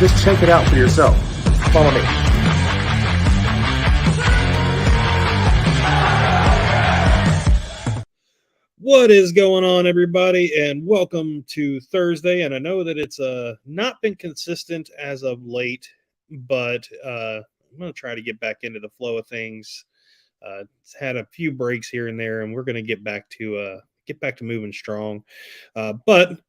Just check it out for yourself. Follow me. What is going on, everybody, and welcome to Thursday. And I know that it's not been consistent as of late, but I'm going to try to get back into the flow of things. It's had a few breaks here and there, and we're going to get back to moving strong. But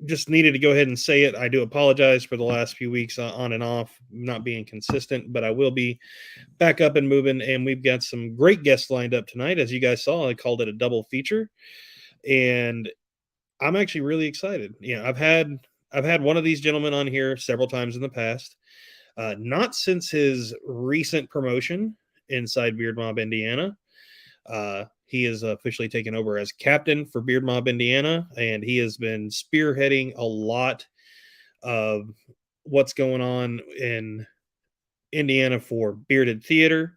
just needed to go ahead and say it. I do apologize for the last few weeks on and off not being consistent, but I will be back up and moving. And we've got some great guests lined up tonight. As you guys saw, I called it a double feature, and I'm actually really excited. I've had one of these gentlemen on here several times in the past, not since his recent promotion inside Beard Mob Indiana. He is officially taken over as captain for Beard Mob Indiana, and he has been spearheading a lot of what's going on in Indiana for bearded theater.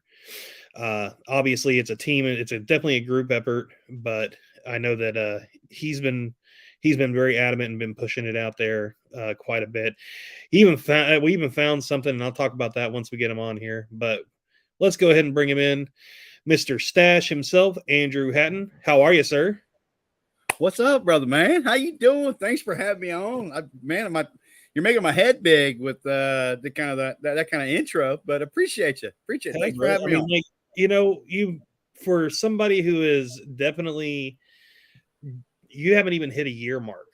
Obviously, it's a team, and it's definitely a group effort, but I know that he's been very adamant and been pushing it out there quite a bit. We even found something, and I'll talk about that once we get him on here. But let's go ahead and bring him in. Mr. Stache himself, Andrew Hatton. How are you, sir? What's up, brother, man? How you doing? Thanks for having me on. You're making my head big with that kind of intro, but appreciate you. Appreciate it. Thanks for having me on. You for somebody who is definitely, you haven't even hit a year mark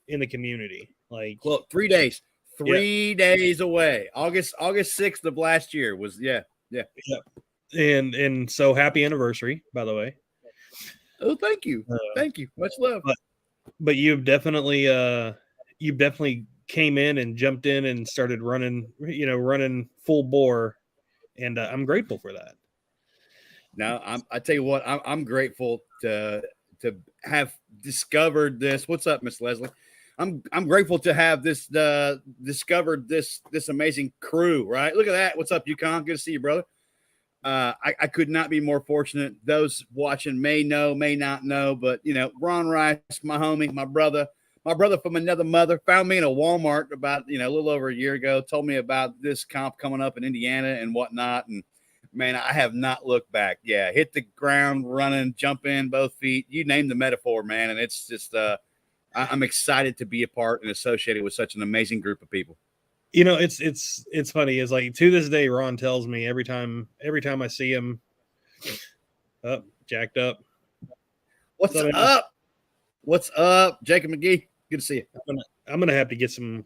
in the community. Look, 3 days. 3 days away. August 6th of last year was yeah. And so happy anniversary, by the way. Oh, thank you. Thank you. Much love. But you've definitely came in and jumped in and started running full bore. And I'm grateful for that. Now, I tell you what, I'm grateful to have discovered this. What's up, Miss Leslie? I'm grateful to have discovered this amazing crew, right? Look at that. What's up, Yukon? Good to see you, brother. I could not be more fortunate. Those watching may know, may not know, but Ron Rice, my homie, my brother from another mother, found me in a Walmart about a little over a year ago, told me about this comp coming up in Indiana and whatnot, and man, I have not looked back. Yeah, hit the ground running, jump in both feet, you name the metaphor, man, and it's just I'm excited to be a part and associated with such an amazing group of people. It's funny. It's like to this day, Ron tells me every time I see him jacked up. What's up? What's up, Jacob McGee? Good to see you. I'm gonna have to get some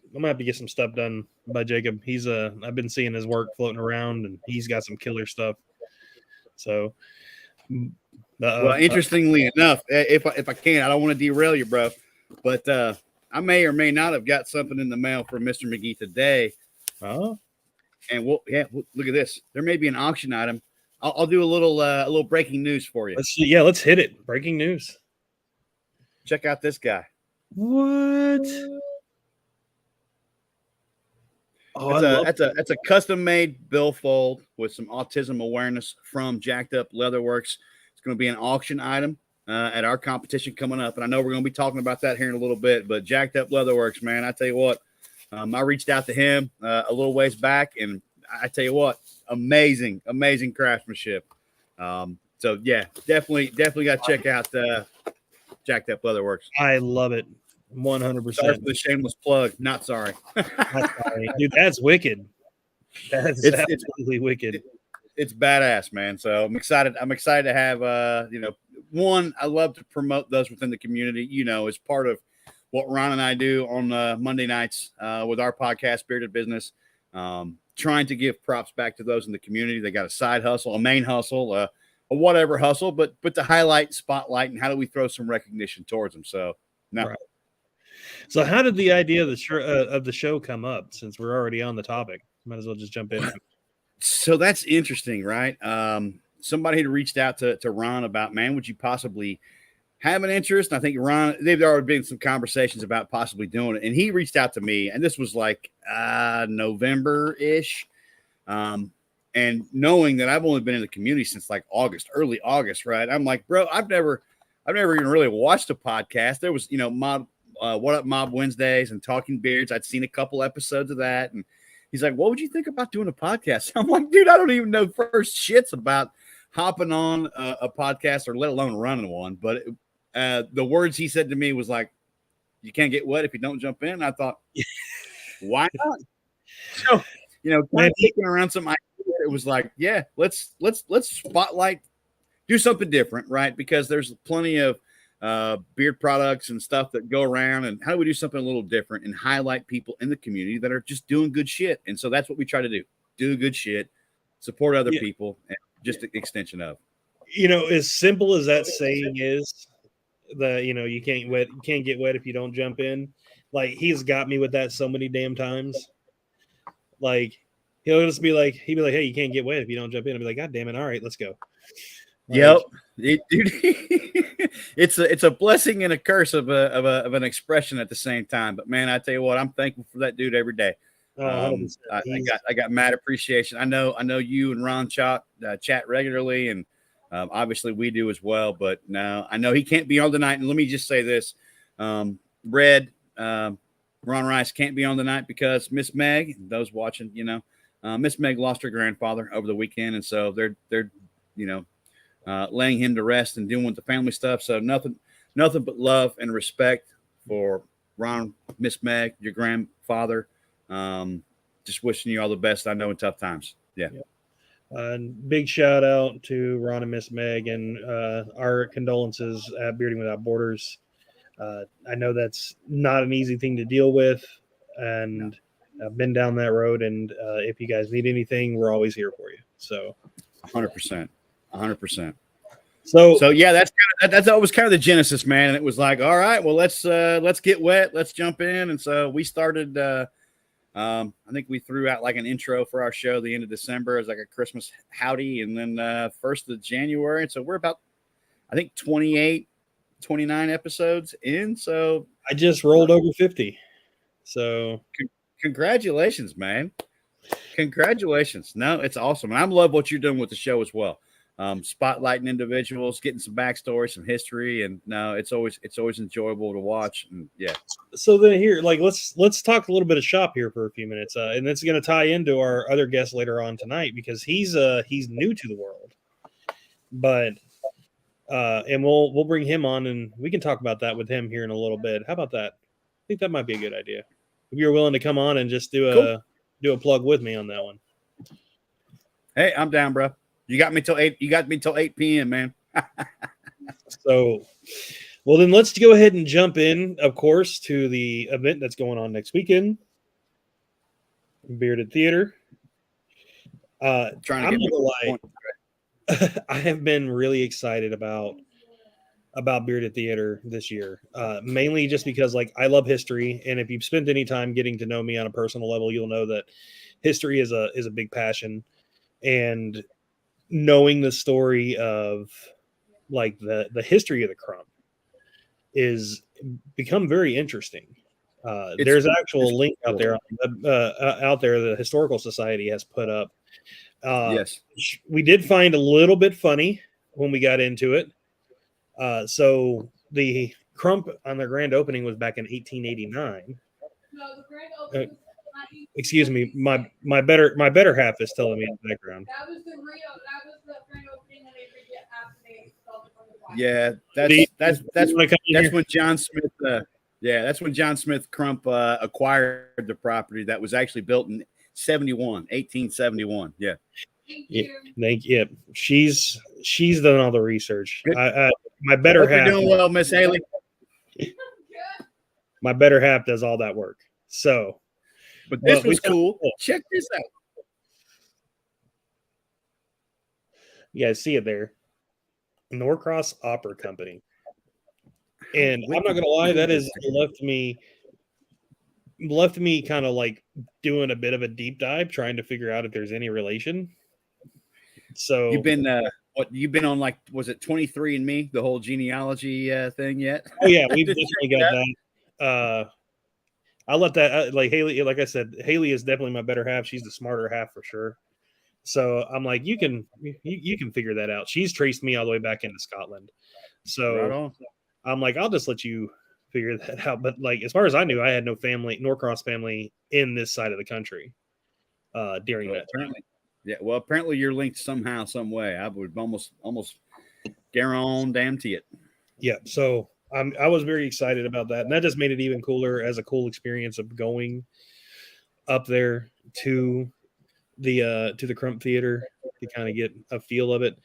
stuff done by Jacob. He's I've been seeing his work floating around, and he's got some killer stuff. So, interestingly enough, if I can, I don't want to derail you, bro, but I may or may not have got something in the mail from Mr. McGee today. Oh, and look at this. There may be an auction item. I'll do a little breaking news for you. Let's hit it. Breaking news. Check out this guy. What? Oh, that's a custom made billfold with some autism awareness from Jacked Up Leatherworks. It's going to be an auction item at our competition coming up, and I know we're going to be talking about that here in a little bit. But Jacked Up Leatherworks, man, I tell you what, I reached out to him a little ways back, and I tell you what, amazing craftsmanship. So yeah, definitely got to check out Jacked Up Leatherworks. I love it, 100%. Sorry for the shameless plug. Not sorry. Dude, that's wicked. That's absolutely wicked. It's badass, man. So I'm excited to have one, I love to promote those within the community, as part of what Ron and I do on Monday nights with our podcast, Bearded Business, trying to give props back to those in the community. They got a side hustle, a main hustle, a whatever hustle, but to highlight, spotlight, and how do we throw some recognition towards them? So, no. Right. So how did the idea of the show come up, since we're already on the topic? Might as well just jump in. So that's interesting, right? Somebody had reached out to Ron about, man, would you possibly have an interest? And I think Ron, they've already been some conversations about possibly doing it. And he reached out to me, and this was like November-ish. And knowing that I've only been in the community since like early August, right? I'm like, bro, I've never even really watched a podcast. There was, What Up Mob Wednesdays and Talking Beards. I'd seen a couple episodes of that, and he's like, "What would you think about doing a podcast?" I'm like, "Dude, I don't even know first shits about hopping on a podcast or let alone running one." But the words he said to me was like, "You can't get wet if you don't jump in." And I thought, why not? So, kind of kicking around some ideas, it was like, yeah, let's spotlight, do something different, right? Because there's plenty of beard products and stuff that go around, and how do we do something a little different and highlight people in the community that are just doing good shit? And so that's what we try to do good shit, support other people, and just an extension of. As simple as that saying is, you can't get wet if you don't jump in. Like, he's got me with that so many damn times. Like, he'd be like, "Hey, you can't get wet if you don't jump in." I'd be like, "God damn it! All right, let's go." Yep, dude. It's a blessing and a curse of an expression at the same time. But man, I tell you what, I'm thankful for that dude every day. I got mad appreciation. I know you and Ron chat regularly, and obviously we do as well. But no, I know he can't be on tonight. And let me just say this: Red, Ron Rice can't be on tonight because Miss Meg, those watching, Miss Meg lost her grandfather over the weekend, and so they're laying him to rest and dealing with the family stuff. So nothing but love and respect for Ron, Miss Meg, your grandfather. Just wishing you all the best. I know in tough times. Yeah. Big shout out to Ron and Miss Meg, and our condolences at Bearding Without Borders. I know that's not an easy thing to deal with, and I've been down that road. And if you guys need anything, we're always here for you. So, 100%. So yeah, that was kind of the genesis, man. And it was like, all right, well, let's get wet, let's jump in. And so we started. I think we threw out like an intro for our show the end of December as like a Christmas howdy, and then 1st of January. And so we're about, I think, 28, 29 episodes in. So I just rolled over 50. So congratulations, man. Congratulations. No, it's awesome. And I love what you're doing with the show as well. Spotlighting individuals, getting some backstory, some history, and no, it's always enjoyable to watch. And yeah. So then here, like, let's talk a little bit of shop here for a few minutes, and it's going to tie into our other guest later on tonight because he's new to the world, but and we'll bring him on and we can talk about that with him here in a little bit. How about that? I think that might be a good idea. If you're willing to come on and just do a plug with me on that one. Hey, I'm down, bro. You got me till 8. You got me till 8 p.m., man. So, well, then let's go ahead and jump in, of course, to the event that's going on next weekend. Bearded Theater. I'm not gonna lie. I have been really excited about Bearded Theater this year, mainly just because, like, I love history, and if you've spent any time getting to know me on a personal level, you'll know that history is a big passion, and knowing the story of like the history of the Crump is become very interesting. There's actual link out there the Historical Society has put up. Yes, we did find a little bit funny when we got into it. So the Crump on their grand opening was back in 1889. No, the grand opening was Excuse me, my better half is telling me in the background. That was the grand opening when they redid it after they installed it from the white. Yeah, that's when John Smith. That's when John Smith Crump acquired the property that was actually built in 1871. Yeah. Thank you. She's done all the research. My better half. You're doing well, Miss Haley. My better half does all that work. So, but this was cool. Check this out. You guys see it there. Norcross Opera Company. And I'm not gonna lie, that has left me kind of like doing a bit of a deep dive, trying to figure out if there's any relation. So you've been on, like, was it 23andMe, the whole genealogy thing yet? Oh yeah, we've definitely got that. I'll let that like Haley, like I said, Haley is definitely my better half. She's the smarter half for sure. So I'm like, you can figure that out. She's traced me all the way back into Scotland. So right on. I'm like, I'll just let you figure that out. But like as far as I knew, I had no family, Norcross family in this side of the country during Well, that time. apparently, yeah. Well, apparently you're linked somehow, some way. I would almost guarantee it. Yeah, so I was very excited about that, and that just made it even cooler as a cool experience of going up there to the Crump Theater to kind of get a feel of it.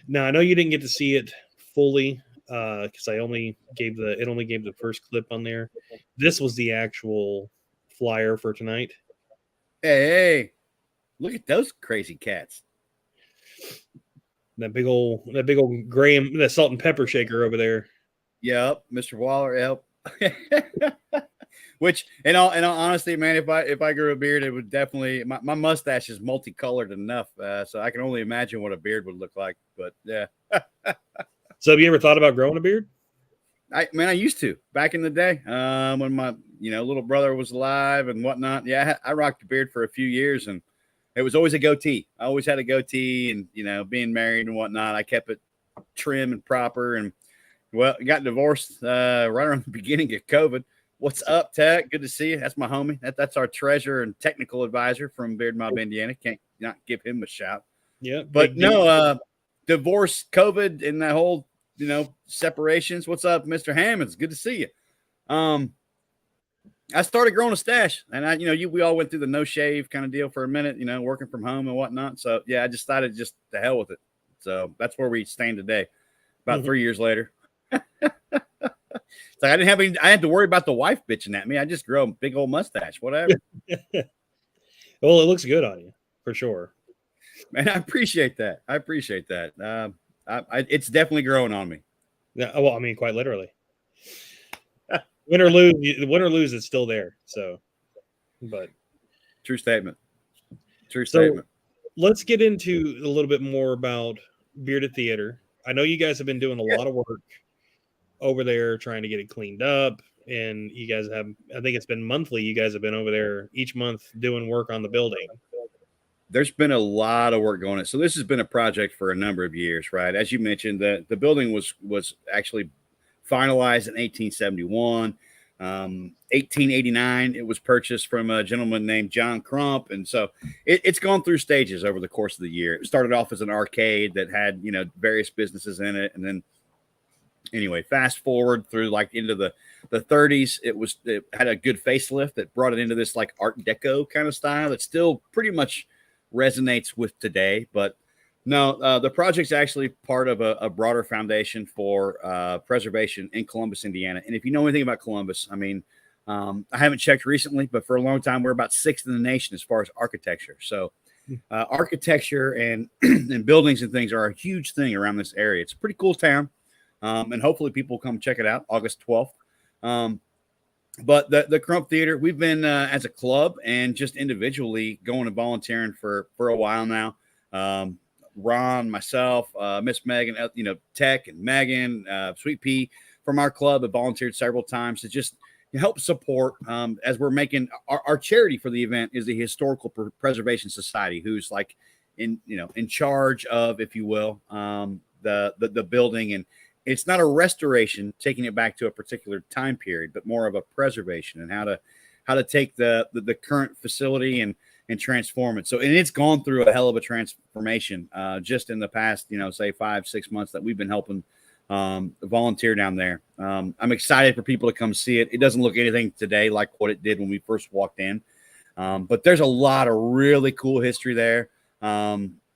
Now I know you didn't get to see it fully because it only gave the first clip on there. This was the actual flyer for tonight. Hey, look at those crazy cats. That big old Graham, that salt and pepper shaker over there. Yep, Mr. Waller. Yep. Which, in all honesty, man, if I grew a beard, it would definitely my mustache is multicolored enough, so I can only imagine what a beard would look like. But yeah. So have you ever thought about growing a beard? I used to back in the day when my little brother was alive and whatnot. Yeah, I rocked a beard for a few years, and it was always a goatee. I always had a goatee, and being married and whatnot, I kept it trim and proper. And well, got divorced right around the beginning of COVID. What's up, Tech? Good to see you. That's my homie. That's our treasurer and technical advisor from Beard Mob, Indiana. Can't not give him a shout. Yeah, but no, divorce, COVID, and that whole separations. What's up, Mr. Hammonds? Good to see you. I started growing a stash, and we all went through the no shave kind of deal for a minute, working from home and whatnot. So yeah, I just decided just to hell with it. So that's where we stand today. About 3 years later. It's like I had to worry about the wife bitching at me. I just grew a big old mustache, whatever. Well, it looks good on you for sure. Man, I appreciate that. It's definitely growing on me. Yeah, well, I mean, quite literally. Win or lose, it's still there. So, but true statement. So let's get into a little bit more about Bearded Theater. I know you guys have been doing a lot of work over there trying to get it cleaned up, and you guys have, I think it's been monthly, you guys have been over there each month doing work on the building. There's been a lot of work going on. So this has been a project for a number of years, right? As you mentioned, the building was actually finalized in 1871. 1889, it was purchased from a gentleman named John Crump. And so it's gone through stages over the course of the year. It started off as an arcade that had, various businesses in it. And then anyway, fast forward through like into the 30s, it had a good facelift that brought it into this like Art Deco kind of style that still pretty much resonates with today. But no, the project's actually part of a broader foundation for preservation in Columbus, Indiana. And if you know anything about Columbus, I mean, I haven't checked recently, but for a long time, we're about sixth in the nation as far as architecture. So architecture and, and buildings and things are a huge thing around this area. It's a pretty cool town. And hopefully people come check it out August 12th. But the Crump Theater, we've been as a club and just individually going and volunteering for a while now. Ron, myself, Miss Megan, Tech and Megan, Sweet Pea from our club have volunteered several times to just help support as we're making our charity for the event is the Historical Preservation Society, who's like in charge of, if you will, the building. And it's not a restoration, taking it back to a particular time period, but more of a preservation and how to take the current facility and transform it. So, and it's gone through a hell of a transformation just in the past, say 5-6 months that we've been helping volunteer down there. I'm excited for people to come see it. It doesn't look anything today like what it did when we first walked in. But there's a lot of really cool history there.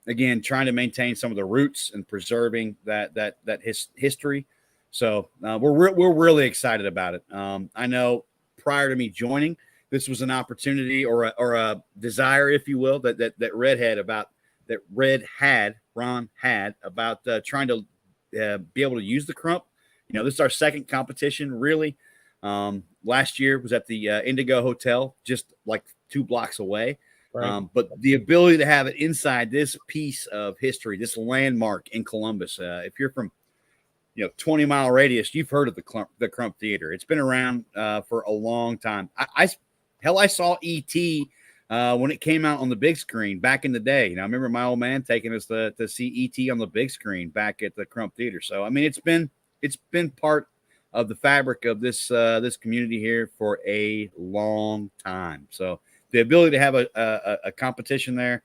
Again, trying to maintain some of the roots and preserving that history. So we're really excited about it. I know prior to me joining, this was an opportunity or a desire, if you will, that Ron had about trying to be able to use the Crump. This is our second competition, really. Last year was at the Indigo Hotel, just like 2 blocks away. Right. But the ability to have it inside this piece of history, this landmark in Columbus, if you're from 20-mile radius, you've heard of the Crump Theater. It's been around for a long time. I saw E.T. When it came out on the big screen back in the day. I remember my old man taking us to see E.T. on the big screen back at the Crump Theater. So I mean, it's been part of the fabric of this community here for a long time. So the ability to have a competition there,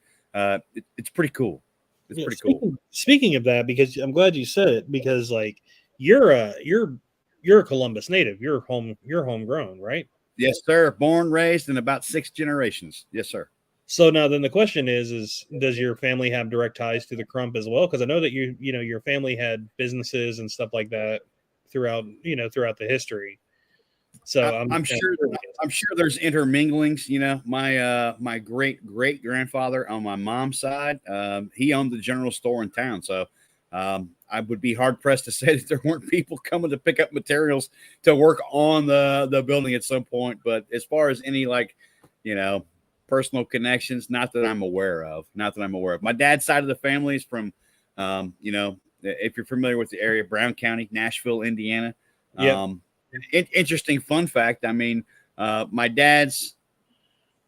it's pretty cool. It's Yeah, pretty cool. speaking of that, because I'm glad you said it, because like you're a Columbus native. You're homegrown, right? Yes, sir. Born, raised in about 6 generations. Yes, sir. So now then the question is does your family have direct ties to the Crump as well? Because I know that your family had businesses and stuff like that throughout the history. So I'm sure. I'm sure there's interminglings. My great grandfather on my mom's side, he owned the general store in town. So I would be hard pressed to say that there weren't people coming to pick up materials to work on the building at some point. But as far as any personal connections, not that I'm aware of. Not that I'm aware of. My dad's side of the family is from, if you're familiar with the area, Brown County, Nashville, Indiana. Yeah. Interesting fun fact. I mean, my dad's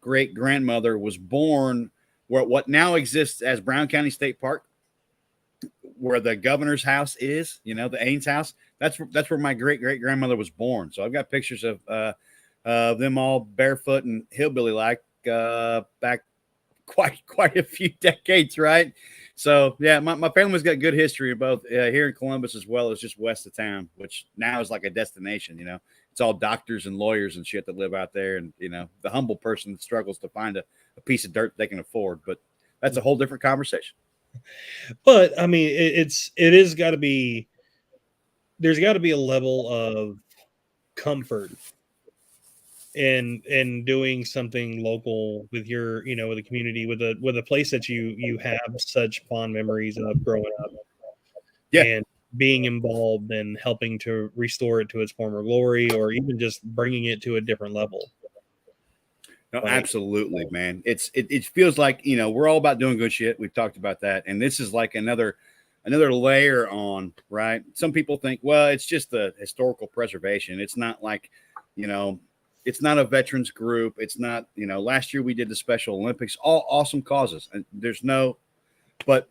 great grandmother was born where what now exists as Brown County State Park, where the governor's house is. The Ains house. That's where my great grandmother was born. So I've got pictures of them all barefoot and hillbilly like back quite a few decades, right? So yeah, my family's got good history both here in Columbus as well as just west of town, which now is like a destination. It's all doctors and lawyers and shit that live out there, and the humble person struggles to find a piece of dirt they can afford. But that's a whole different conversation. But I mean, it is got to be. There's got to be a level of comfort in doing something local with with the community, with a place that you have such fond memories of growing up. Yeah. And being involved and helping to restore it to its former glory, or even just bringing it to a different level. No, absolutely, man. It feels like we're all about doing good shit. We've talked about that, and this is like another layer on, right? Some people think, well, it's just the historical preservation. It's not like it's not a veterans group. It's not, last year we did the Special Olympics, all awesome causes. And but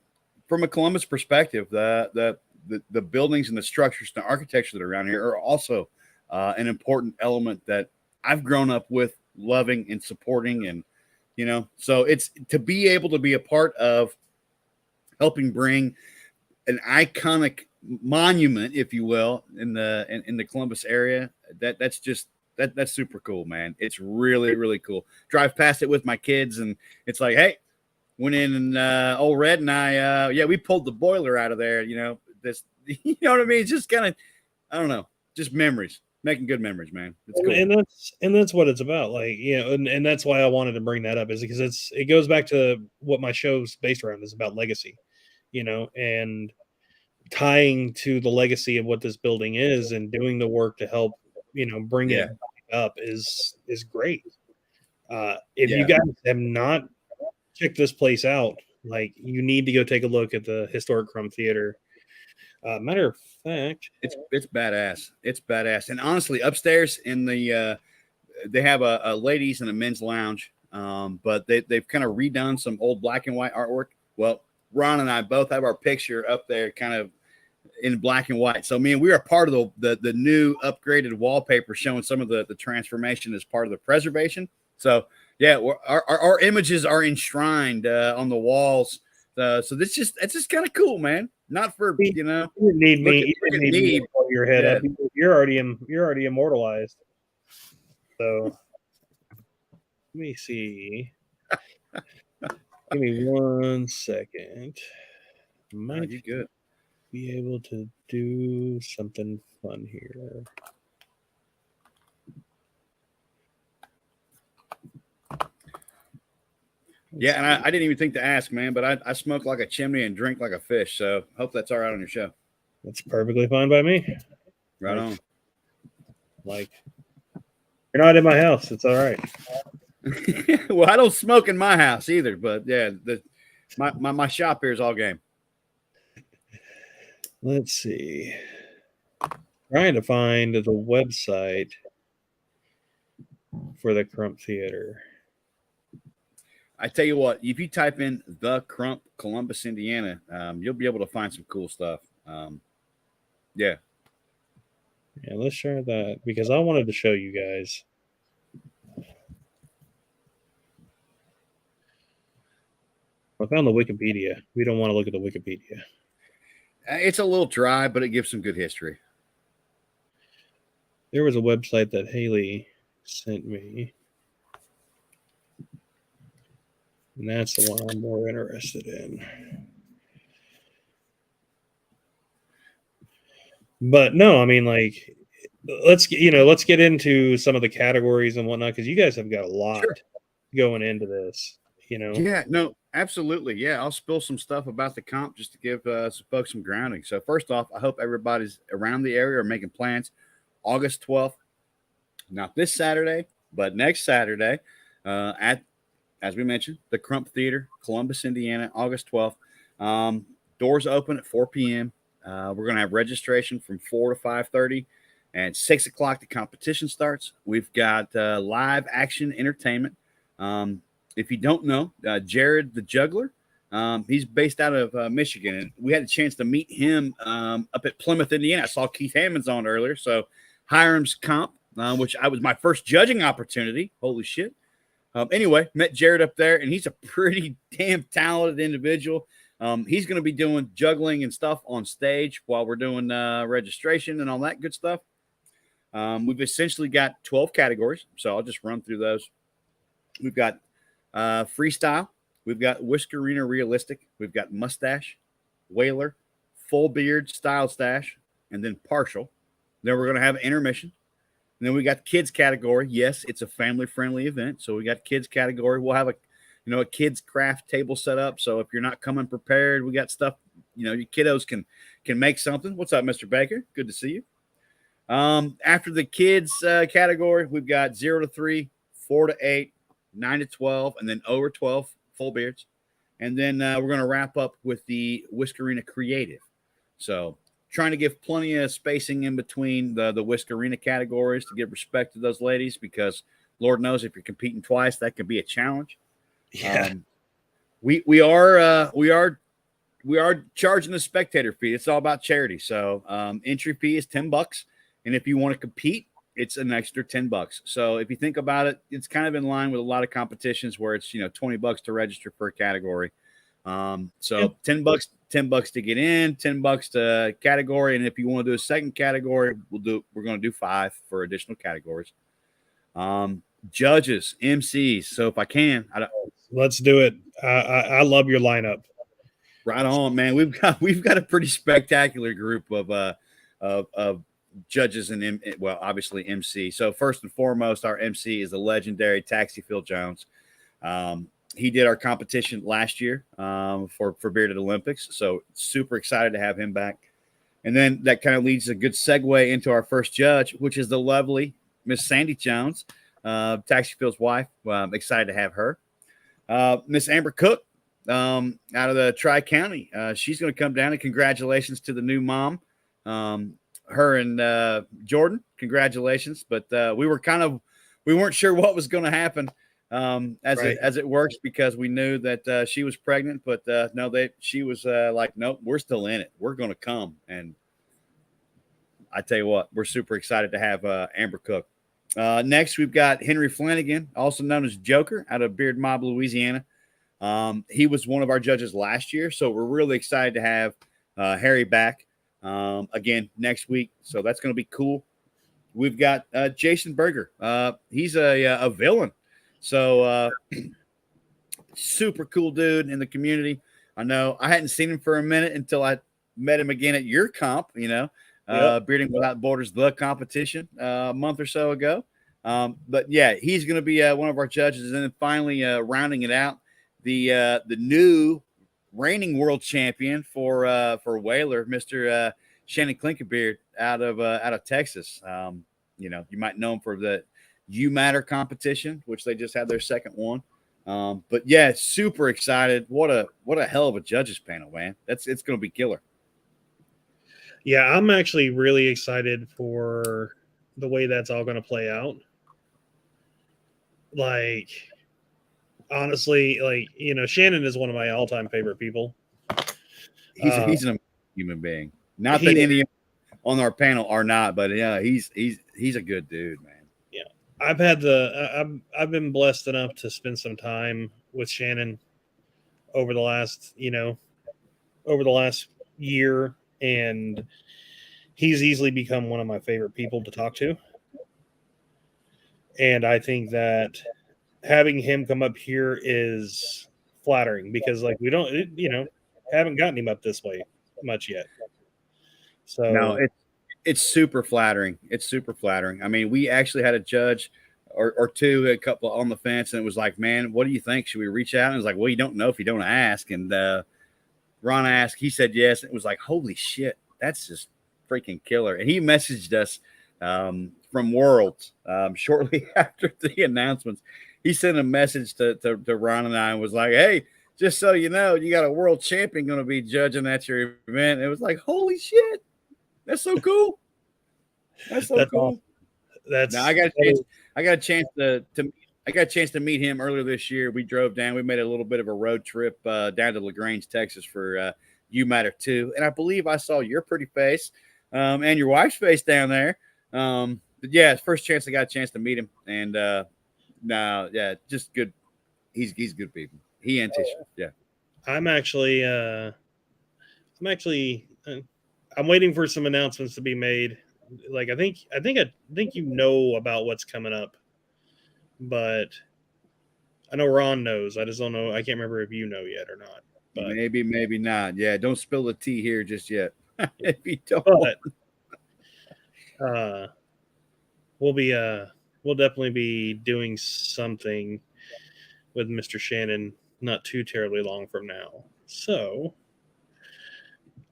from a Columbus perspective, the buildings and the structures and the architecture that are around here are also an important element that I've grown up with, loving and supporting. And, so it's to be able to be a part of helping bring an iconic monument, if you will, in the Columbus area. That's super cool, man. It's really, really cool. Drive past it with my kids, and it's like, hey, went in and old Red and I, we pulled the boiler out of there. This, you know what I mean? It's just kind of, I don't know, just memories, making good memories, man. It's cool. And that's what it's about. Like, and that's why I wanted to bring that up, is because it goes back to what my show's based around, is about legacy, and tying to the legacy of what this building is and doing the work to help, bring it up is great. If you guys have not checked this place out, like, you need to go take a look at the historic Crump Theater. Matter of fact, it's badass. It's badass. And honestly, upstairs in the they have a ladies and a men's lounge, but they've kind of redone some old black and white artwork. Well, Ron and I both have our picture up there kind of in black and white. So we are part of the new upgraded wallpaper showing some of the transformation as part of the preservation. So yeah, our images are enshrined on the walls. So that's just kind of cool, man. Not for you didn't need me. You didn't need me to pull your head up. You're already immortalized. So let me see. Give me 1 second. Might you good? Be able to do something fun here. Yeah, and I didn't even think to ask, man, but I smoke like a chimney and drink like a fish. So hope that's all right on your show. That's perfectly fine by me. Right on. Like, you're not in my house. It's all right. Well, I don't smoke in my house either, but yeah, my shop here is all game. Let's see. Trying to find the website for the Crump Theater. I tell you what, if you type in the Crump, Columbus, Indiana, you'll be able to find some cool stuff. Yeah. Yeah, let's share that because I wanted to show you guys. I found the Wikipedia. We don't want to look at the Wikipedia. It's a little dry, but it gives some good history. There was a website that Haley sent me, and that's the one I'm more interested in. But no, I mean, like, let's get into some of the categories and whatnot because you guys have got a lot Sure. going into this. Yeah, no, absolutely. Yeah, I'll spill some stuff about the comp just to give some folks some grounding. So first off, I hope everybody's around the area or making plans. August 12th, not this Saturday, but next Saturday, at as we mentioned, the Crump Theater, Columbus, Indiana, August 12th. Doors open at 4 p.m. We're going to have registration from 4 to 5:30, and 6 o'clock the competition starts. We've got live action entertainment. If you don't know, Jared the Juggler, he's based out of Michigan, and we had a chance to meet him up at Plymouth, Indiana. I saw Keith Hammond's on earlier, so Hiram's comp, which I was my first judging opportunity. Holy shit. Anyway, met Jared up there, and he's a pretty damn talented individual. He's going to be doing juggling and stuff on stage while we're doing registration and all that good stuff. We've essentially got 12 categories, so I'll just run through those. We've got freestyle. We've got Whiskerina realistic. We've got mustache, whaler, full beard, style stash, and then partial. Then we're going to have intermission. And then we got the kids category. Yes, it's a family-friendly event, so we got kids category. We'll have a kids craft table set up. So if you're not coming prepared, we got stuff. Your kiddos can make something. What's up, Mr. Baker? Good to see you. After the kids category, we've got 0 to 3, 4 to 8, 9 to 12, and then over 12 full beards. And then we're going to wrap up with the Whiskerina Creative. So trying to give plenty of spacing in between the Whiskerina categories to give respect to those ladies, because Lord knows if you're competing twice, that can be a challenge. Yeah. We are charging a spectator fee. It's all about charity. So entry fee is $10, and if you want to compete, it's an extra $10. So if you think about it, it's kind of in line with a lot of competitions where it's $20 to register per category. So $10 to get in, $10 to category, and if you want to do a second category, we're going to do 5 for additional categories. Judges, MCs. So if I can, let's do it. I love your lineup. Right on, man. We've got a pretty spectacular group of judges and obviously MC. So first and foremost, our MC is the legendary Taxi Phil Jones. He did our competition last year for Bearded Olympics, so super excited to have him back. And then that kind of leads a good segue into our first judge, which is the lovely Miss Sandy Jones, Taxi Phil's wife. Excited to have her. Miss Amber Cook, out of the Tri-County. She's going to come down, and congratulations to the new mom. Her and Jordan, congratulations. But we weren't sure what was going to happen as it works, because we knew that she was pregnant, but she was like, nope, we're still in it. We're going to come. And I tell you what, we're super excited to have Amber Cook. Next, we've got Henry Flanagan, also known as Joker, out of Beard Mob, Louisiana. He was one of our judges last year, so we're really excited to have Harry back again next week. So that's going to be cool. We've got Jason Berger. He's a villain. So super cool dude in the community. I know I hadn't seen him for a minute until I met him again at your comp, Bearding Without Borders, the competition a month or so ago. But yeah, he's going to be one of our judges. And then finally, rounding it out, the new reigning world champion for Whaler, Mr. Shannon Klinkenbeard out of Texas. You might know him for the U Matter competition, which they just had their second one. But yeah, super excited. What a hell of a judges panel, man. It's going to be killer. Yeah, I'm actually really excited for the way that's all going to play out. Like, honestly, Shannon is one of my all-time favorite people. He's an human being. Not that any on our panel are not, but yeah, he's a good dude, man. I've been blessed enough to spend some time with Shannon over the last year, and he's easily become one of my favorite people to talk to. And I think that having him come up here is flattering because like we don't haven't gotten him up this way much yet. So No, it's super flattering. It's super flattering. I mean, we actually had a judge or two, a couple on the fence, and it was like, man, what do you think? Should we reach out? And it was like, well, you don't know if you don't ask. And Ron asked, he said yes. It was like, holy shit, that's just freaking killer. And he messaged us from Worlds shortly after the announcements. He sent a message to Ron and I and was like, hey, just so you know, you got a world champion going to be judging at your event. It was like, holy shit, that's so cool. That's so cool. Awesome. That's now I got a chance to meet him earlier this year. We drove down. We made a little bit of a road trip down to LaGrange, Texas for You Matter 2. And I believe I saw your pretty face and your wife's face down there. But yeah, first chance I got a chance to meet him. And yeah, just good. He's good people. He and Tisha. Yeah. I'm waiting for some announcements to be made. Like I think you know about what's coming up, but I know Ron knows. I just don't know. I can't remember if you know yet or not. But maybe not. Yeah, don't spill the tea here just yet. If you don't. But we'll definitely be doing something with Mr. Shannon not too terribly long from now. So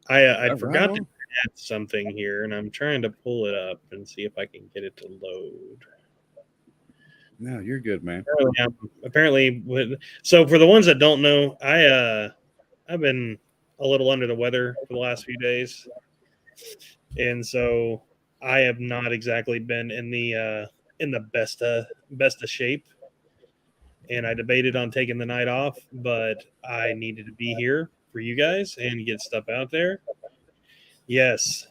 I forgot to add something here, and I'm trying to pull it up and see if I can get it to load. No, you're good, man. Apparently, so for the ones that don't know, I've been a little under the weather for the last few days, and so I have not exactly been in the best of shape. And I debated on taking the night off, but I needed to be here for you guys and get stuff out there. Yes,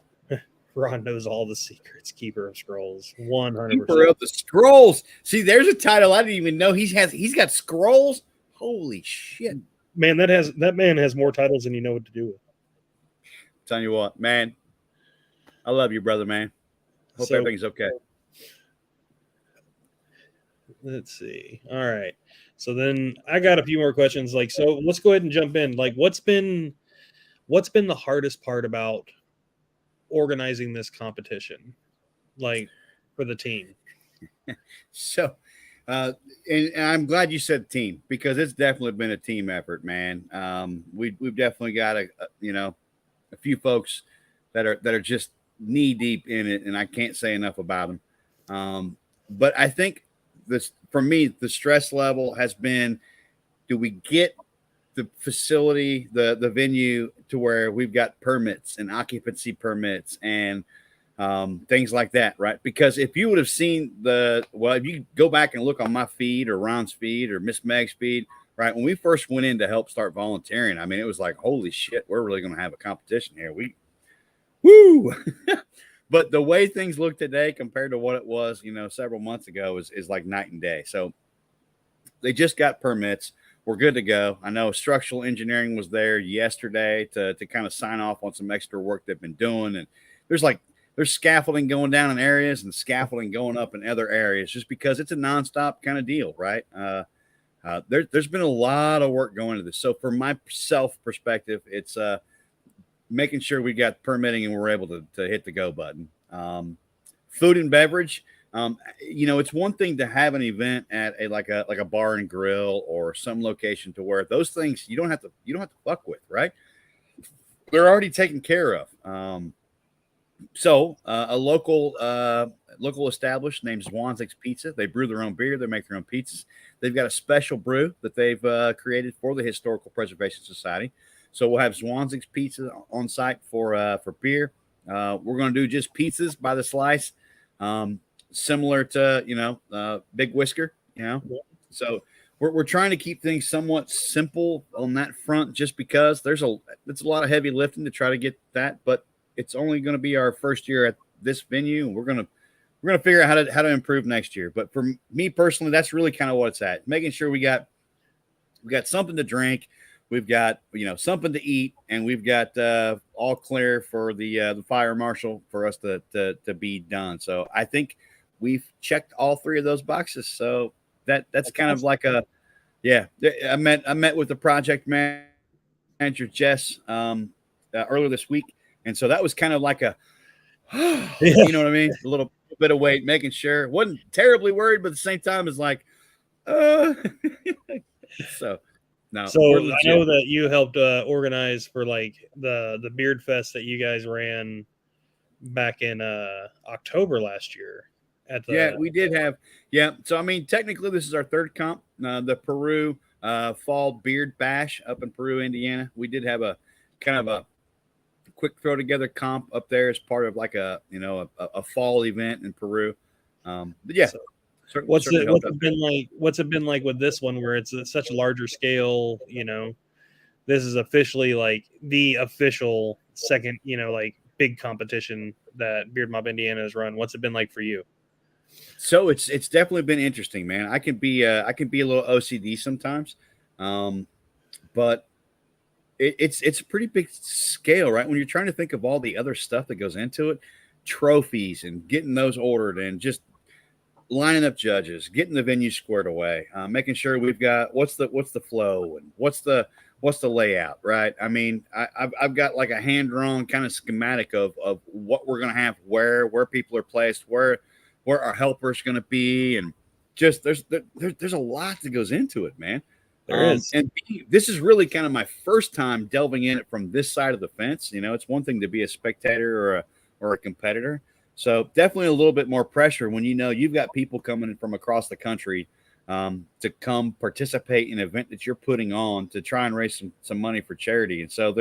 Ron knows all the secrets. Keeper of Scrolls, 100%. Keeper of the Scrolls. See, there's a title I didn't even know he's got scrolls. Holy shit, man! That man has more titles than you know what to do with. Tell you what, man, I love you, brother, man. Hope everything's okay. Let's see. All right. So then I got a few more questions. Like, so let's go ahead and jump in. Like, what's been the hardest part about organizing this competition, like for the team? So, and I'm glad you said team because it's definitely been a team effort, man. We've definitely got a few folks that are just knee deep in it, and I can't say enough about them. But I think for me, the stress level has been: do we get the facility, the venue, to where we've got permits and occupancy permits and things like that, right? Because if you would have seen if you go back and look on my feed or Ron's feed or Miss Meg's feed, right? When we first went in to help start volunteering, I mean, it was like, holy shit, we're really going to have a competition here. Woo! But the way things look today compared to what it was, several months ago is like night and day. So they just got permits. We're good to go. I know structural engineering was there yesterday to kind of sign off on some extra work they've been doing. And there's scaffolding going down in areas and scaffolding going up in other areas just because it's a nonstop kind of deal, right? There's been a lot of work going into this. So from my perspective, it's making sure we got permitting and we're able to hit the go button. Food and beverage. It's one thing to have an event at a bar and grill or some location to where those things you don't have to fuck with, right? They're already taken care of. So a local established named Zwanzig's Pizza. They brew their own beer. They make their own pizzas. They've got a special brew that they've created for the Historical Preservation Society. So we'll have Zwanzig's Pizza on site for beer. We're going to do just pizzas by the slice, similar to Big Whisker. So we're trying to keep things somewhat simple on that front, just because it's a lot of heavy lifting to try to get that, but it's only going to be our first year at this venue. We're gonna figure out how to improve next year. But for me personally, that's really kind of what it's at. Making sure we got something to drink, we've got something to eat, and we've got all clear for the fire marshal for us to be done. So I think we've checked all three of those boxes. So that's kind of like a I met with the project manager Jess earlier this week, and so that was kind of like a you know what I mean, a little bit of weight, making sure. Wasn't terribly worried, but at the same time it's like so no. So I know that you helped organize for like the Beard Fest that you guys ran back in October last year. We did have So I mean, technically, this is our third comp. The Peru Fall Beard Bash up in Peru, Indiana. We did have a kind of a quick throw together comp up there as part of like a fall event in Peru. But yeah. So, what's it been like with this one where it's such a larger scale? This is officially like the official second, like big competition that Beard Mob Indiana has run. What's it been like for you? So it's definitely been interesting, man. I can be a little OCD sometimes, but it's a pretty big scale, right? When you're trying to think of all the other stuff that goes into it, trophies and getting those ordered, and just lining up judges, getting the venue squared away, making sure we've got what's the flow and what's the layout, right? I mean, I've got like a hand drawn kind of schematic of what we're gonna have, where people are placed, where our helper's gonna be, and just there's a lot that goes into it, man. There is, and this is really kind of my first time delving in it from this side of the fence. It's one thing to be a spectator or a competitor. So definitely a little bit more pressure when you've got people coming from across the country to come participate in an event that you're putting on to try and raise some money for charity. And so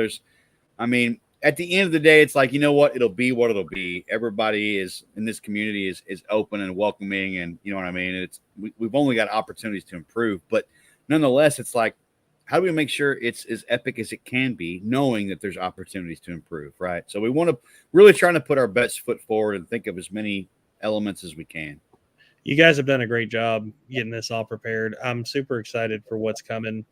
at the end of the day, it's like, it'll be what it'll be. Everybody is in this community is open and welcoming, and you know what I mean? We've only got opportunities to improve, but nonetheless, it's like, how do we make sure it's as epic as it can be, knowing that there's opportunities to improve, right? So we want to really try to put our best foot forward and think of as many elements as we can. You guys have done a great job getting this all prepared. I'm super excited for what's coming.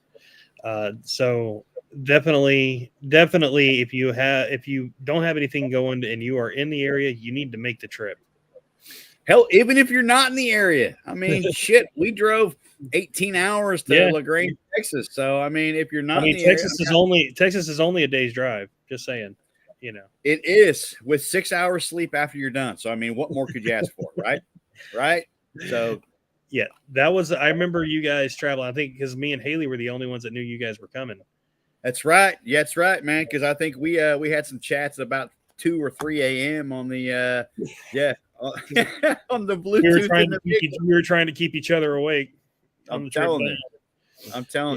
So definitely, if you don't have anything going and you are in the area, you need to make the trip. Hell, even if you're not in the area, I mean, shit, we drove 18 hours to LaGrange, Texas. So I mean, if you're not, in the Texas is only a day's drive. Just saying, it is with 6 hours sleep after you're done. So I mean, what more could you ask for, right? Right. So yeah, that was. I remember you guys traveling. I think because me and Haley were the only ones that knew you guys were coming. That's right. Yeah, that's right, man. Because I think we had some chats about 2 or 3 a.m. on the on the Bluetooth. We were trying to keep each other awake. I'm telling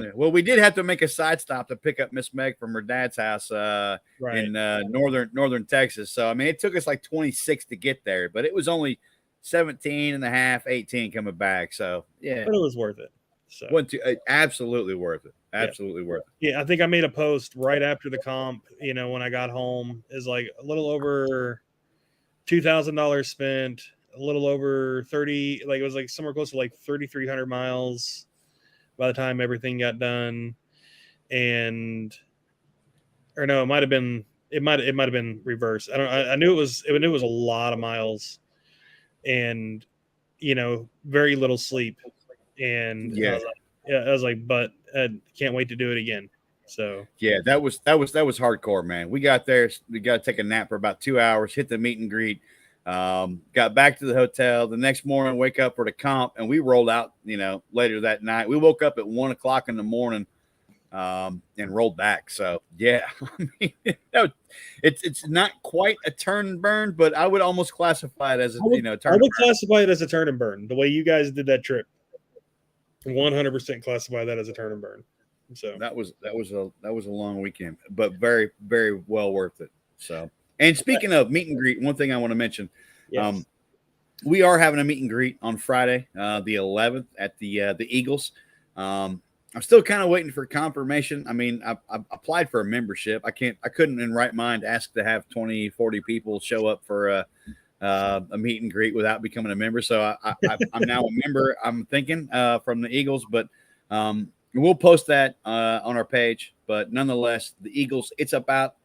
you. Well, we did have to make a side stop to pick up Miss Meg from her dad's house in northern Texas. So I mean, it took us like 26 to get there, but it was only 17 and a half, 18 coming back. So yeah, but it was worth it. So absolutely worth it. Absolutely worth it. Yeah, I think I made a post right after the comp. When I got home, is like a little over $2,000 spent, a little over 30. Like it was like somewhere close to like 3,300 miles by the time everything got done. It might have been reversed. I knew it was a lot of miles, and very little sleep. And I was like, but can't wait to do it again. So yeah, that was hardcore, man. We got there, we got to take a nap for about 2 hours, hit the meet and greet, got back to the hotel the next morning, wake up for the comp, and we rolled out, later that night. We woke up at 1 o'clock in the morning and rolled back. So yeah, I mean, it's not quite a turn and burn, but I would almost classify it as classify it as a turn and burn. The way you guys did that trip, 100% classify that as a turn and burn. So that was a long weekend, but very, very well worth it. So, and speaking of meet and greet, one thing I want to mention, yes. We are having a meet and greet on Friday, the 11th at the Eagles. I'm still kind of waiting for confirmation. I mean, I applied for a membership. I couldn't in right mind ask to have 20, 40 people show up for a meet and greet without becoming a member. So I'm now a member. I'm thinking from the Eagles, but we'll post that on our page. But nonetheless, the Eagles, it's about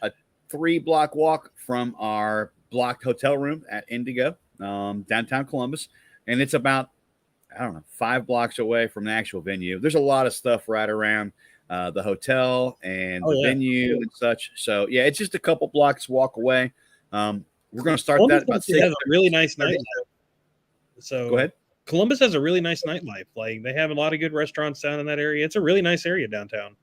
a 3-block walk from our blocked hotel room at Indigo, downtown Columbus. And it's about, I don't know, 5 blocks away from the actual venue. There's a lot of stuff right around the hotel and the venue and such. So, yeah, it's just a couple blocks walk away. We're going to start Columbus that about 6. has a really nice nightlife. So Go ahead. Columbus has a really nice nightlife. Like they have a lot of good restaurants down in that area. It's a really nice area downtown.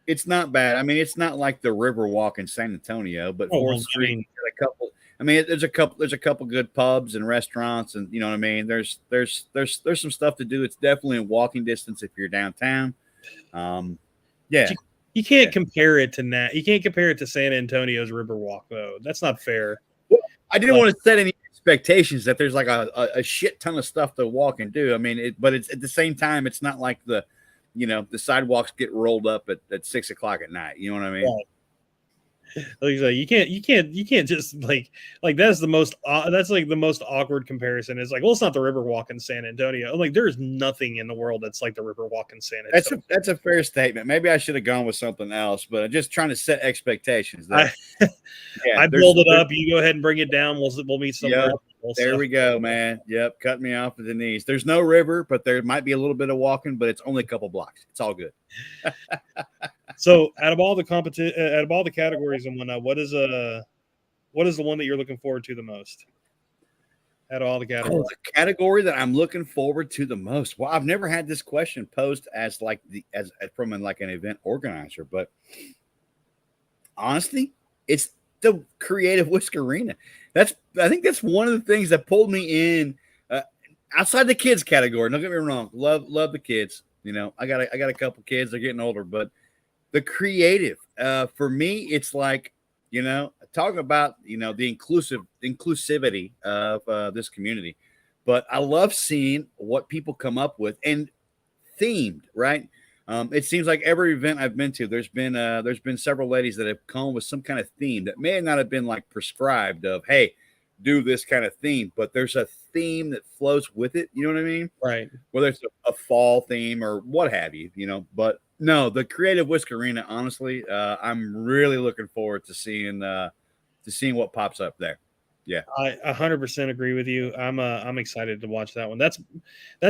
It's not bad. I mean, it's not like the Riverwalk in San Antonio, but 4th Street, a couple. I mean, there's a couple good pubs and restaurants, and you know what I mean. There's some stuff to do. It's definitely in walking distance if you're downtown. Yeah, you can't compare it to You can't compare it to San Antonio's Riverwalk, though. That's not fair. I didn't want to set any expectations that there's like a shit ton of stuff to walk and do. I mean, but it's at the same time, it's not like the sidewalks get rolled up at 6 o'clock at night. You know what I mean? Right. Like you can't just like that's the most that's like the most awkward comparison. It's like, well, it's not the Riverwalk in San Antonio. Like there's nothing in the world that's like the Riverwalk in San Antonio. That's a fair statement. Maybe I should have gone with something else, but I'm just trying to set expectations. I build it up. You go ahead and bring it down. We'll meet somewhere. There we go, man. Yep, cut me off at the knees. There's no river, but there might be a little bit of walking, but it's only a couple blocks. It's all good. So, out of all the categories and whatnot, what is the one that you're looking forward to the most? Out of all the categories, the category that I'm looking forward to the most. Well, I've never had this question posed as from an event organizer, but honestly, it's the Creative Whisk Arena. I think that's one of the things that pulled me in outside the kids category. Don't get me wrong, love the kids. You know, I got a couple kids. They're getting older, but the creative for me, it's like, talking about the inclusivity of this community. But I love seeing what people come up with and themed, right? It seems like every event I've been to, there's been several ladies that have come with some kind of theme that may not have been like prescribed of, hey, do this kind of theme, but there's a theme that flows with it. You know what I mean? Right. Whether it's a fall theme or what have you, but no, the Creative Whisk Arena, honestly, I'm really looking forward to seeing what pops up there. Yeah. I 100% agree with you. I'm excited to watch that one. That's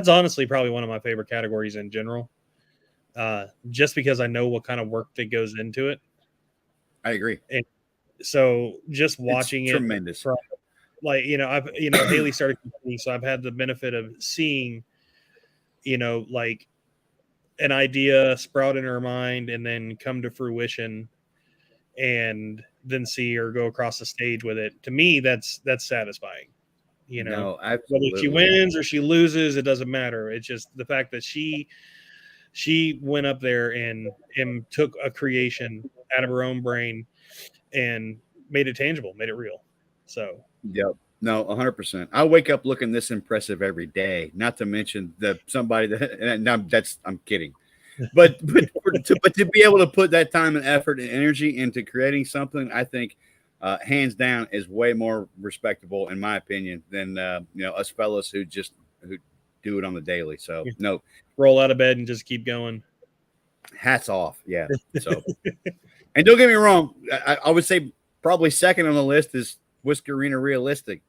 honestly probably one of my favorite categories in general. Just because I know what kind of work that goes into it. I agree. And so just watching it's tremendous. Haley started competing, so I've had the benefit of seeing, like an idea sprout in her mind and then come to fruition and then see her go across the stage with it. To me, that's satisfying. No, whether she wins or she loses, it doesn't matter. It's just the fact that she went up there and took a creation out of her own brain and made it tangible, made it real. So, yep. No, 100%. I wake up looking this impressive every day. Not to mention I'm kidding, but to be able to put that time and effort and energy into creating something, I think hands down is way more respectable in my opinion than us fellas who do it on the daily. So no, roll out of bed and just keep going. Hats off. Yeah. So, and don't get me wrong, I would say probably second on the list is Whisk Arena Realistic.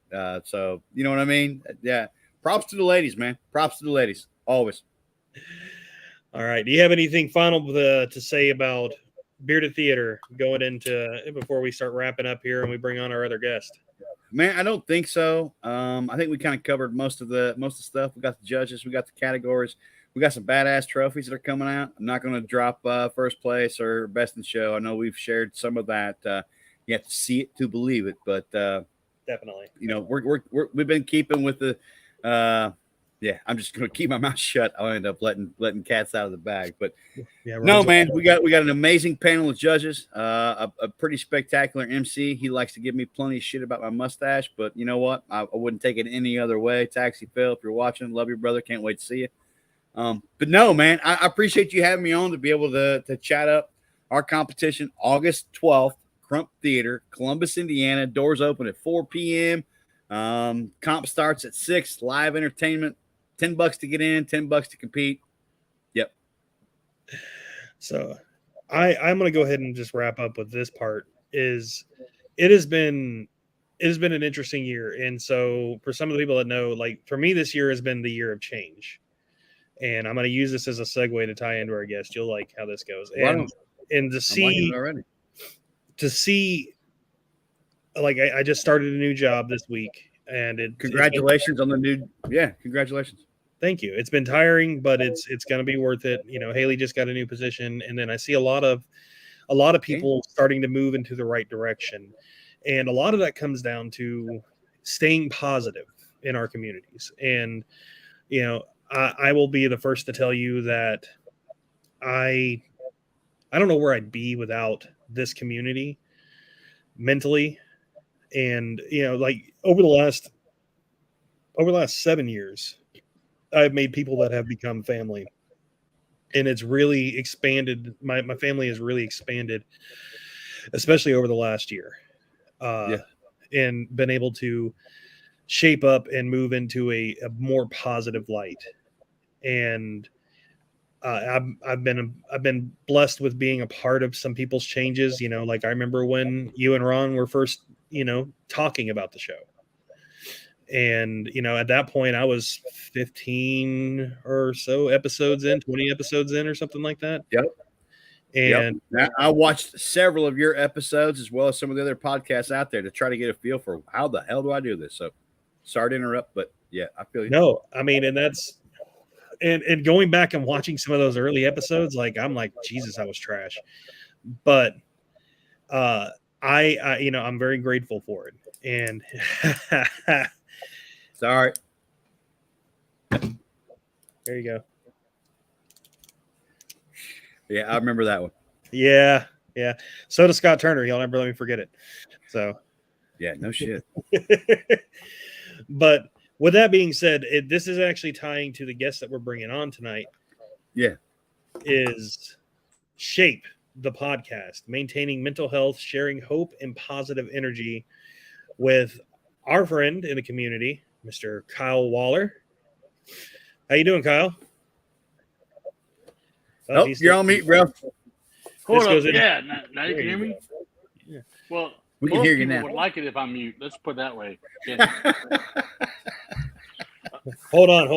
So you know what I mean? Yeah. Props to the ladies, man. Props to the ladies. Always. All right. Do you have anything final to say about Bearded Theater going into before we start wrapping up here and we bring on our other guest? Man, I don't think so. I think we kind of covered most of the stuff. We got the judges, we got the categories, we got some badass trophies that are coming out. I'm not going to drop first place or best in show. I know we've shared some of that. You have to see it to believe it, but definitely, we've been keeping with the. I'm just going to keep my mouth shut. I'll end up letting cats out of the bag. But no, man, we got an amazing panel of judges. A pretty spectacular MC. He likes to give me plenty of shit about my mustache, but you know what? I wouldn't take it any other way. Taxi Phil, if you're watching, love you, brother. Can't wait to see you. But no, man, I appreciate you having me on to be able to chat up our competition August 12th, Crump Theater, Columbus, Indiana. Doors open at 4 p.m. Comp starts at 6. Live entertainment, $10 to get in, $10 to compete. Yep. So I'm going to go ahead and just wrap up with this part. It has been an interesting year. And so for some of the people that know, like for me, this year has been the year of change. And I'm going to use this as a segue to tie into our guest. You'll like how this goes. And to see, like I just started a new job this week, and congratulations on the new. Yeah, congratulations. Thank you. It's been tiring, but it's going to be worth it. You know, Haley just got a new position, and then I see a lot of people starting to move into the right direction, and a lot of that comes down to staying positive in our communities. And you know, I will be the first to tell you that I don't know where I'd be without this community mentally. And, you know, like over the last 7 years, I've made people that have become family, and it's really expanded. My family has really expanded, especially over the last year, and been able to shape up and move into a more positive light. And I've been blessed with being a part of some people's changes. You know, like I remember when you and Ron were first, you know, talking about the show. And, you know, at that point I was 15 or so episodes in, 20 episodes in or something like that. Yep. And I watched several of your episodes as well as some of the other podcasts out there to try to get a feel for how the hell do I do this. So sorry to interrupt, but yeah, I feel you. No, I mean, and that's, and going back and watching some of those early episodes, like I'm like, Jesus, I was trash. But I you know, I'm very grateful for it. And sorry. There you go. Yeah, I remember that one. Yeah. So does Scott Turner. He'll never let me forget it. So yeah, no shit. But with that being said, this is actually tying to the guest that we're bringing on tonight. Yeah. Is Shape, the podcast, maintaining mental health, sharing hope and positive energy with our friend in the community, Mr. Kyle Waller. How you doing, Kyle? Oh, you're on mute, bro. Hold up. Yeah, now you can hear me? Yeah. Well, we can hear you now. Would like it if I'm mute. Let's put it that way. Yeah. Hold on.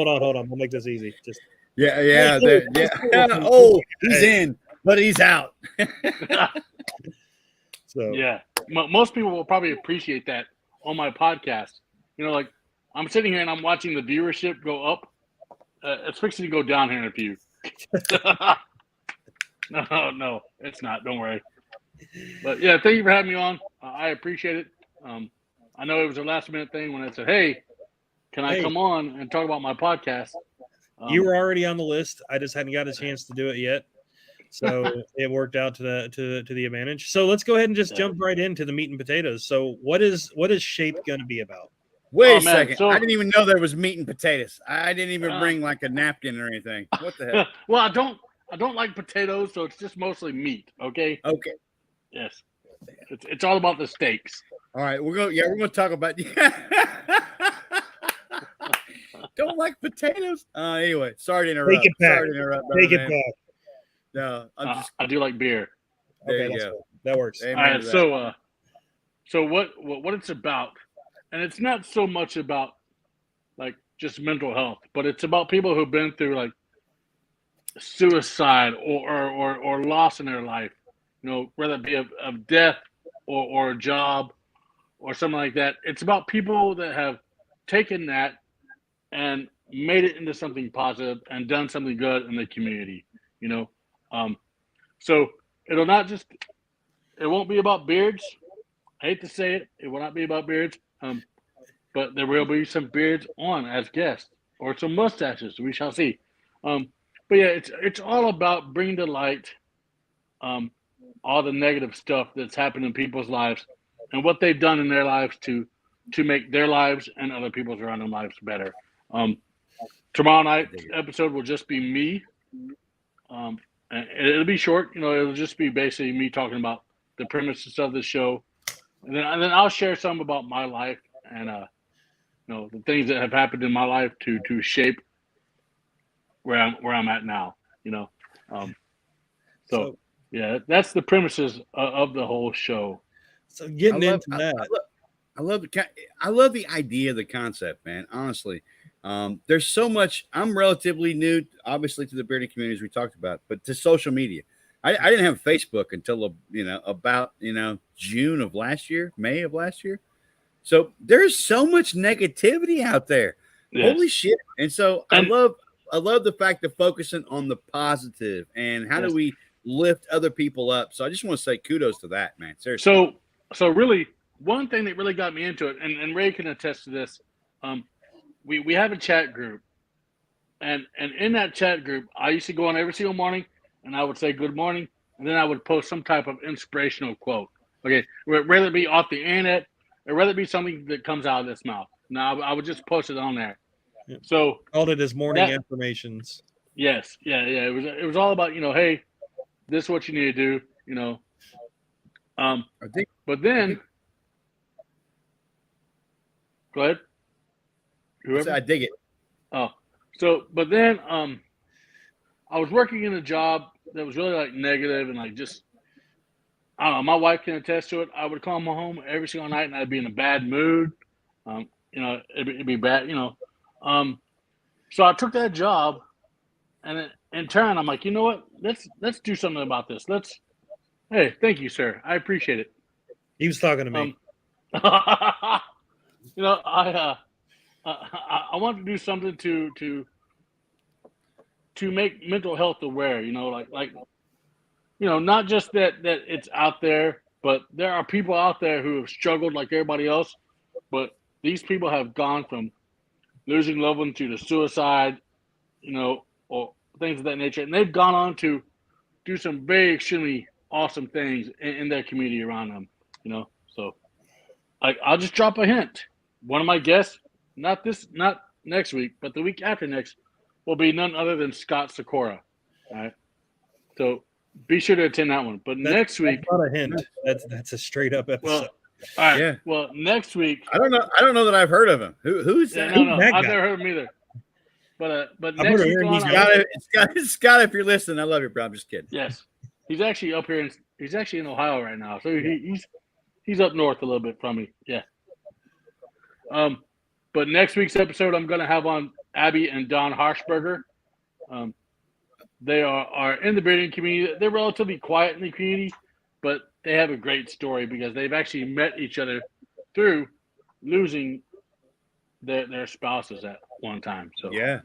We'll make this easy. Just yeah. Oh, he's in, but he's out. So yeah, most people will probably appreciate that on my podcast. You know, like I'm sitting here and I'm watching the viewership go up. It's fixing to go down here in a few. No, it's not. Don't worry. But yeah, thank you for having me on. I appreciate it. I know it was a last minute thing when I said, "Hey, can I come on and talk about my podcast?" You were already on the list. I just hadn't got a chance to do it yet, so it worked out to the advantage. So let's go ahead and just jump right into the meat and potatoes. So what is Shape going to be about? Wait a second. So, I didn't even know there was meat and potatoes. I didn't even bring like a napkin or anything. What the hell? Well, I don't like potatoes, so it's just mostly meat. Okay. Okay. Yes. It's all about the steaks. All right, we're gonna talk about. Don't like potatoes. Anyway, sorry to interrupt. Take it back. Sorry to interrupt. Take it back. No, I do like beer. There okay, you go. cool. That works. All right. So what it's about, and it's not so much about like just mental health, but it's about people who've been through like suicide or loss in their life. You know, whether it be of death or a job or something like that. It's about people that have taken that and made it into something positive and done something good in the community, you know? So it won't be about beards. I hate to say it. It will not be about beards. But there will be some beards on as guests or some mustaches. We shall see. But yeah, it's all about bringing to light, all the negative stuff that's happened in people's lives and what they've done in their lives to make their lives and other people's around them lives better. Tomorrow night's episode will just be me. And it'll be short. It'll just be basically me talking about the premises of the show, and then I'll share some about my life and the things that have happened in my life to shape where I'm at now. So yeah, that's the premises of the whole show. So getting into that, I love the idea, the concept, man. Honestly, there's so much. I'm relatively new, obviously, to the bearding community, as we talked about, but to social media. I didn't have Facebook until about June of last year, May of last year. So there's so much negativity out there. Yes. Holy shit! And so I love the fact of focusing on the positive and how do we lift other people up. So I just want to say kudos to that, man. Seriously. So really, one thing that really got me into it, and Ray can attest to this. We have a chat group, and in that chat group, I used to go on every single morning, and I would say good morning, and then I would post some type of inspirational quote. Okay, whether it be off the internet or whether it be something that comes out of this mouth. Now I would just post it on there. Yeah. So called it as morning affirmations. Yes, yeah. It was all about hey, this is what you need to do. But then, go ahead. Whoever. I dig it. Oh, but then I was working in a job that was really like negative and like just, I don't know. My wife can attest to it. I would come home every single night and I'd be in a bad mood. It'd be bad. So I took that job, and in turn, I'm like, you know what? Let's do something about this. Hey, thank you, sir. I appreciate it. He was talking to me. I want to do something to make mental health aware. Not just that it's out there, but there are people out there who have struggled like everybody else. But these people have gone from losing loved ones to suicide, or things of that nature, and they've gone on to do some very extremely awesome things in their community around them. So I'll just drop a hint. One of my guests, not next week, but the week after next, will be none other than Scott Sikora. All right. So be sure to attend that one. But next week, not a hint. That's a straight up episode. Well, all right. Yeah. Well, next week, I don't know that I've heard of him. Who's that? No, I've never heard of him either. But next week Scott, if you're listening, I love you, bro. I'm just kidding. Yes, he's actually up here. He's actually in Ohio right now, so he's up north a little bit from me. Yeah. But next week's episode, I'm going to have on Abby and Don Harshberger. They are in the bearding community. They're relatively quiet in the community, but they have a great story because they've actually met each other through losing their spouses at one time. So yeah.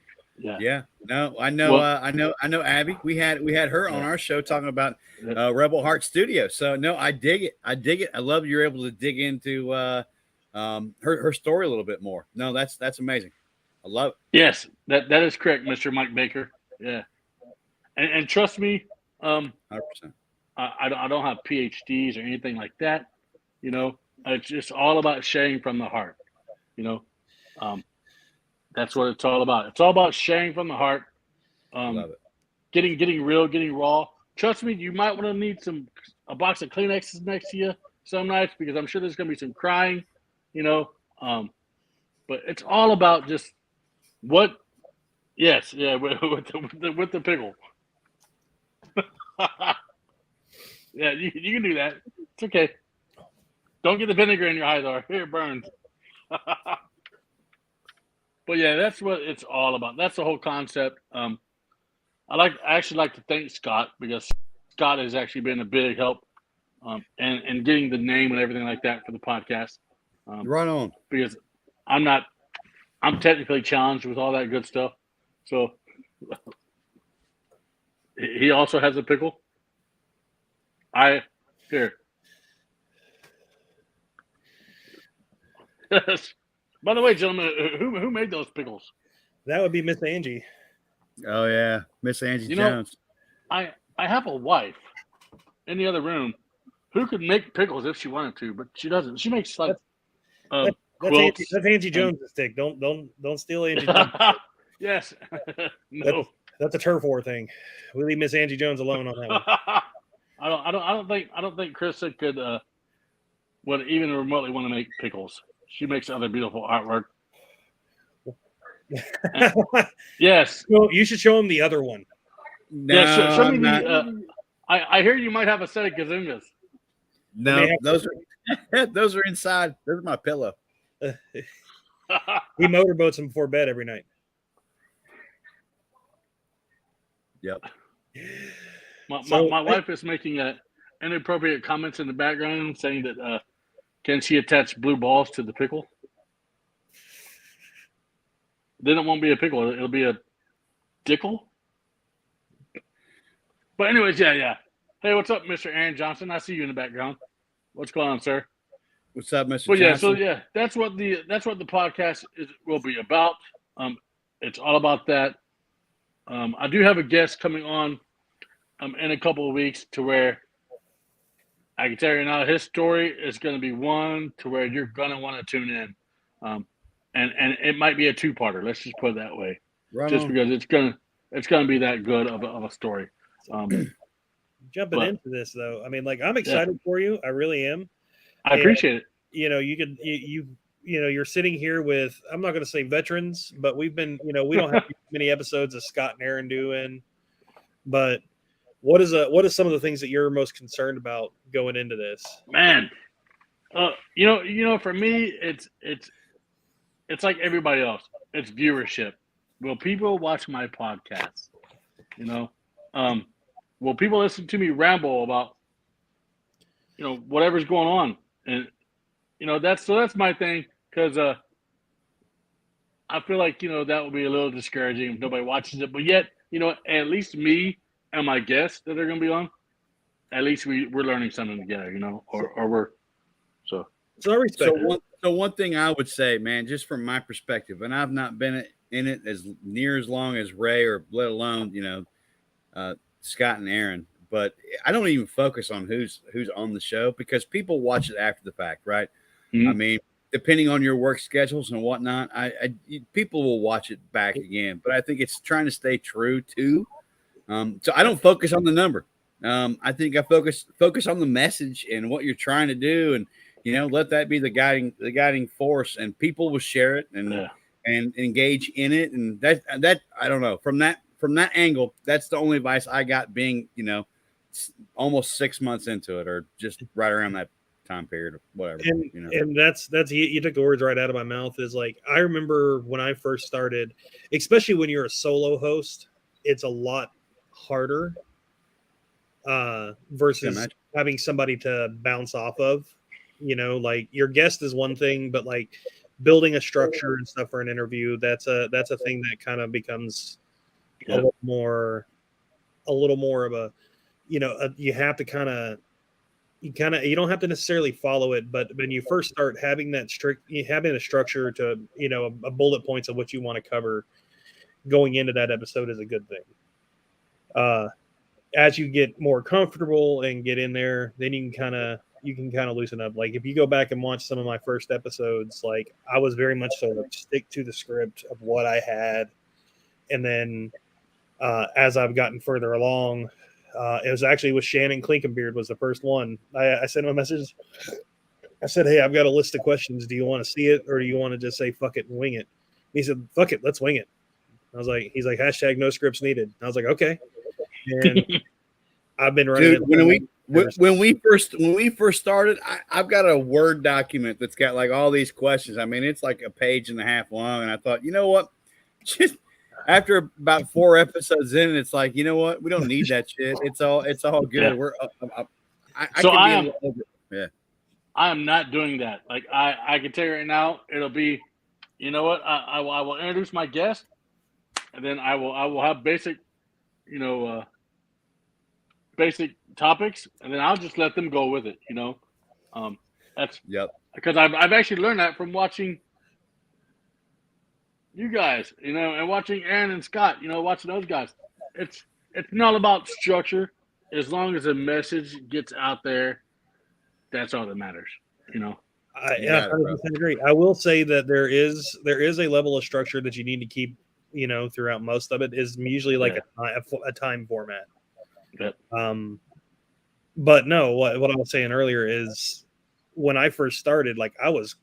No, I know. I know Abby. We had her on our show talking about Rebel Heart Studio. So no, I dig it. I love you're able to dig into her story a little bit more. No, that's amazing. I love it. Yes, that is correct, Mr. Mike Baker. Yeah, and trust me, 100%. I don't have PhDs or anything like that. It's just all about sharing from the heart. That's what it's all about. It's all about sharing from the heart. Love it. Getting real, getting raw. Trust me, you might want to need a box of Kleenexes next to you some nights because I'm sure there's going to be some crying. But it's all about just what. Yes, yeah, with the pickle. Yeah, you can do that. It's okay. Don't get the vinegar in your eye, though. Here, it burns. But yeah, that's what it's all about. That's the whole concept. I actually like to thank Scott because Scott has actually been a big help, and getting the name and everything like that for the podcast. Right on. Because I'm technically challenged with all that good stuff. So he also has a pickle. Here. By the way, gentlemen, who made those pickles? That would be Miss Angie. Oh yeah, Miss Angie Jones. I have a wife in the other room who could make pickles if she wanted to, but she doesn't. She makes like that's Angie Jones' stick. Don't steal Angie. Yes. No. That's a turf war thing. We leave Miss Angie Jones alone on that one. I don't think Krista could would even remotely want to make pickles. She makes other beautiful artwork. Yes. Well, you should show him the other one. No, Yeah. Show me I'm not. the. I hear you might have a set of gazungas. No, those are inside. Those are my pillow. He motorboats him before bed every night. Yep. My wife is making inappropriate comments in the background saying that can she attach blue balls to the pickle? Then it won't be a pickle. It'll be a dickle. But anyways, yeah. Hey, what's up, Mr. Aaron Johnson? I see you in the background. What's going on, sir? What's up, Mr. Well, yeah, Johnson? that's what the podcast will be about. It's all about that. I do have a guest coming on in a couple of weeks to where I can tell you now his story is going to be one to where you're going to want to tune in. And it might be a two-parter. Let's just put it that way. Right Just on. because it's gonna be that good of a story. Jumping But- into this though, I mean, like I'm excited for you. I really am. I appreciate it. You know, you're sitting here with, I'm not going to say veterans, but we've been, we don't have many episodes of Scott and Aaron doing. But what is some of the things that you're most concerned about going into this? Man, for me, it's like everybody else. It's viewership. Will people watch my podcast? Will people listen to me ramble about, whatever's going on? And, that's my thing. Cause, I feel like, that would be a little discouraging if nobody watches it, but yet, at least me and my guests that are going to be on, at least we're learning something together, or we're, so. So I respect it. So one thing I would say, man, just from my perspective, and I've not been in it as near as long as Ray, or let alone, Scott and Aaron, but I don't even focus on who's on the show because people watch it after the fact, right? Mhm. I mean, depending on your work schedules and whatnot, people will watch it back again, but I think it's trying to stay true too. So I don't focus on the number. I think I focus on the message and what you're trying to do, and let that be the guiding force, and people will share it and engage in it, and that I don't know, from that angle, that's the only advice I got, being almost 6 months into it, or just right around that time period, or whatever. And that's you took the words right out of my mouth. Is like, I remember when I first started, especially when you're a solo host, it's a lot harder versus having somebody to bounce off of. Like your guest is one thing, but like building a structure and stuff for an interview, that's a thing that kind of becomes a little more of a, you have to you don't have to necessarily follow it, but when you first start having having a structure to, a bullet points of what you want to cover going into that episode is a good thing. As you get more comfortable and get in there, then you can kind of loosen up. Like if you go back and watch some of my first episodes, like I was very much so like stick to the script of what I had. And then as I've gotten further along, it was actually with Shannon Klinkenbeard was the first one. I sent him a message. I said, "Hey, I've got a list of questions. Do you want to see it, or do you want to just say fuck it and wing it?" He said, "Fuck it, let's wing it." He's like, # no scripts needed. I was like, okay. And I've been running. Dude, when we first started, I've got a Word document that's got like all these questions. I mean, it's like a page and a half long, and I thought, you know what, just after about 4 episodes in, it's like, you know what, we don't need that shit. It's all good. Yeah. I am not doing that. Like I can tell you right now, it'll be, you know what, I will introduce my guest, and then I will have basic, basic topics, and then I'll just let them go with it. That's because I've actually learned that from watching you guys, and watching Aaron and Scott, watching those guys. It's not about structure. As long as the message gets out there, that's all that matters. I 100% agree. I will say that there is a level of structure that you need to keep, throughout most of it is usually like a time format. Yep. But no, what I was saying earlier is when I first started, like I was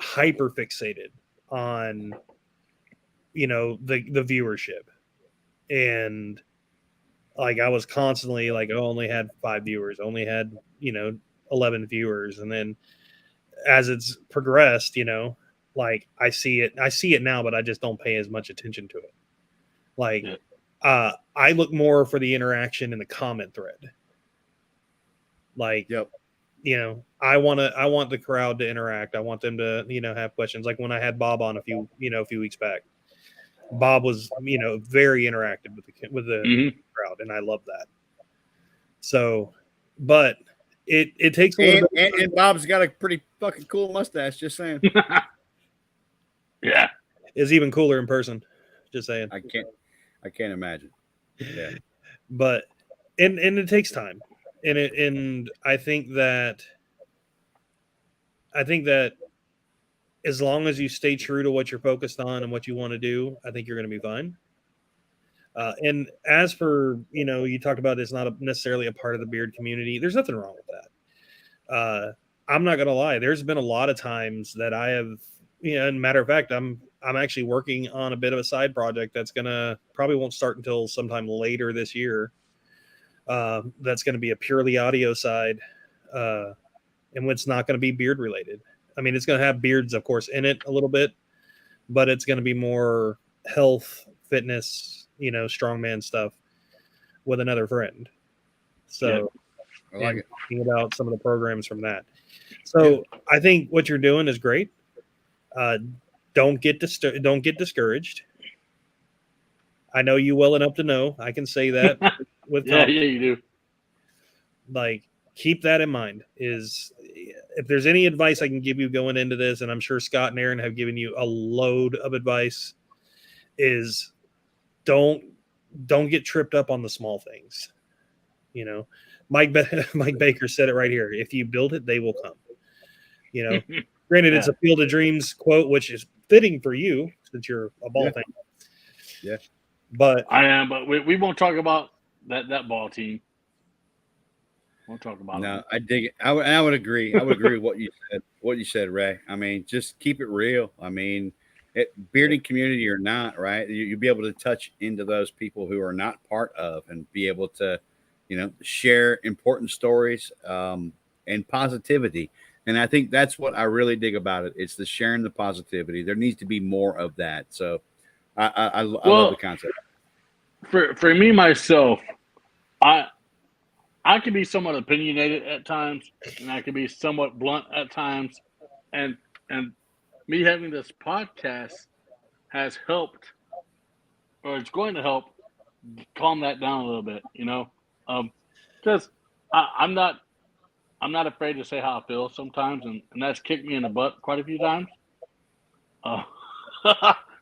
hyper fixated on, the viewership, and like I was constantly like, only had 5 viewers, only had 11 viewers, and then as it's progressed, like I see it now, but I just don't pay as much attention to it. Like, I look more for the interaction in the comment thread. Like, Yep. I want the crowd to interact. I want them to, have questions. Like when I had Bob on a few weeks back, Bob was, very interactive with the crowd, and I love that. So, but it takes a little bit. And Bob's got a pretty fucking cool mustache. Just saying. Yeah, Is even cooler in person. Just saying. I can't imagine. Yeah. But and it takes time, and I think that as long as you stay true to what you're focused on and what you want to do, I think you're going to be fine. And as for, you talked about it's not necessarily a part of the beard community. There's nothing wrong with that. I'm not going to lie. There's been a lot of times that I have, and matter of fact, I'm actually working on a bit of a side project that's probably won't start until sometime later this year. That's going to be a purely audio side. And it's not going to be beard related. I mean, it's going to have beards, of course, in it a little bit, but it's going to be more health, fitness, strongman stuff with another friend. So, I like it. Thinking about some of the programs from that. So, I think what you're doing is great. Don't get discouraged. I know you well enough to know. I can say that with yeah, you do. Like, keep that in mind. If there's any advice I can give you going into this, and I'm sure Scott and Aaron have given you a load of advice, is don't get tripped up on the small things. Mike Baker said it right here. If you build it, they will come. Granted, it's a Field of Dreams quote, which is fitting for you since you're a ball fan. Yeah. But I am, but we won't talk about that ball team. We'll talk about No, it. I dig it. I would agree. I would agree with what you said, Ray. I mean, just keep it real. I mean, bearding community or not, right? You'll be able to touch into those people who are not part of and be able to, share important stories and positivity. And I think that's what I really dig about it. It's the sharing the positivity. There needs to be more of that. So I love the concept. For me, myself, I can be somewhat opinionated at times, and I can be somewhat blunt at times. And me having this podcast has helped, or it's going to help calm that down a little bit, because I'm not afraid to say how I feel sometimes, and that's kicked me in the butt quite a few times.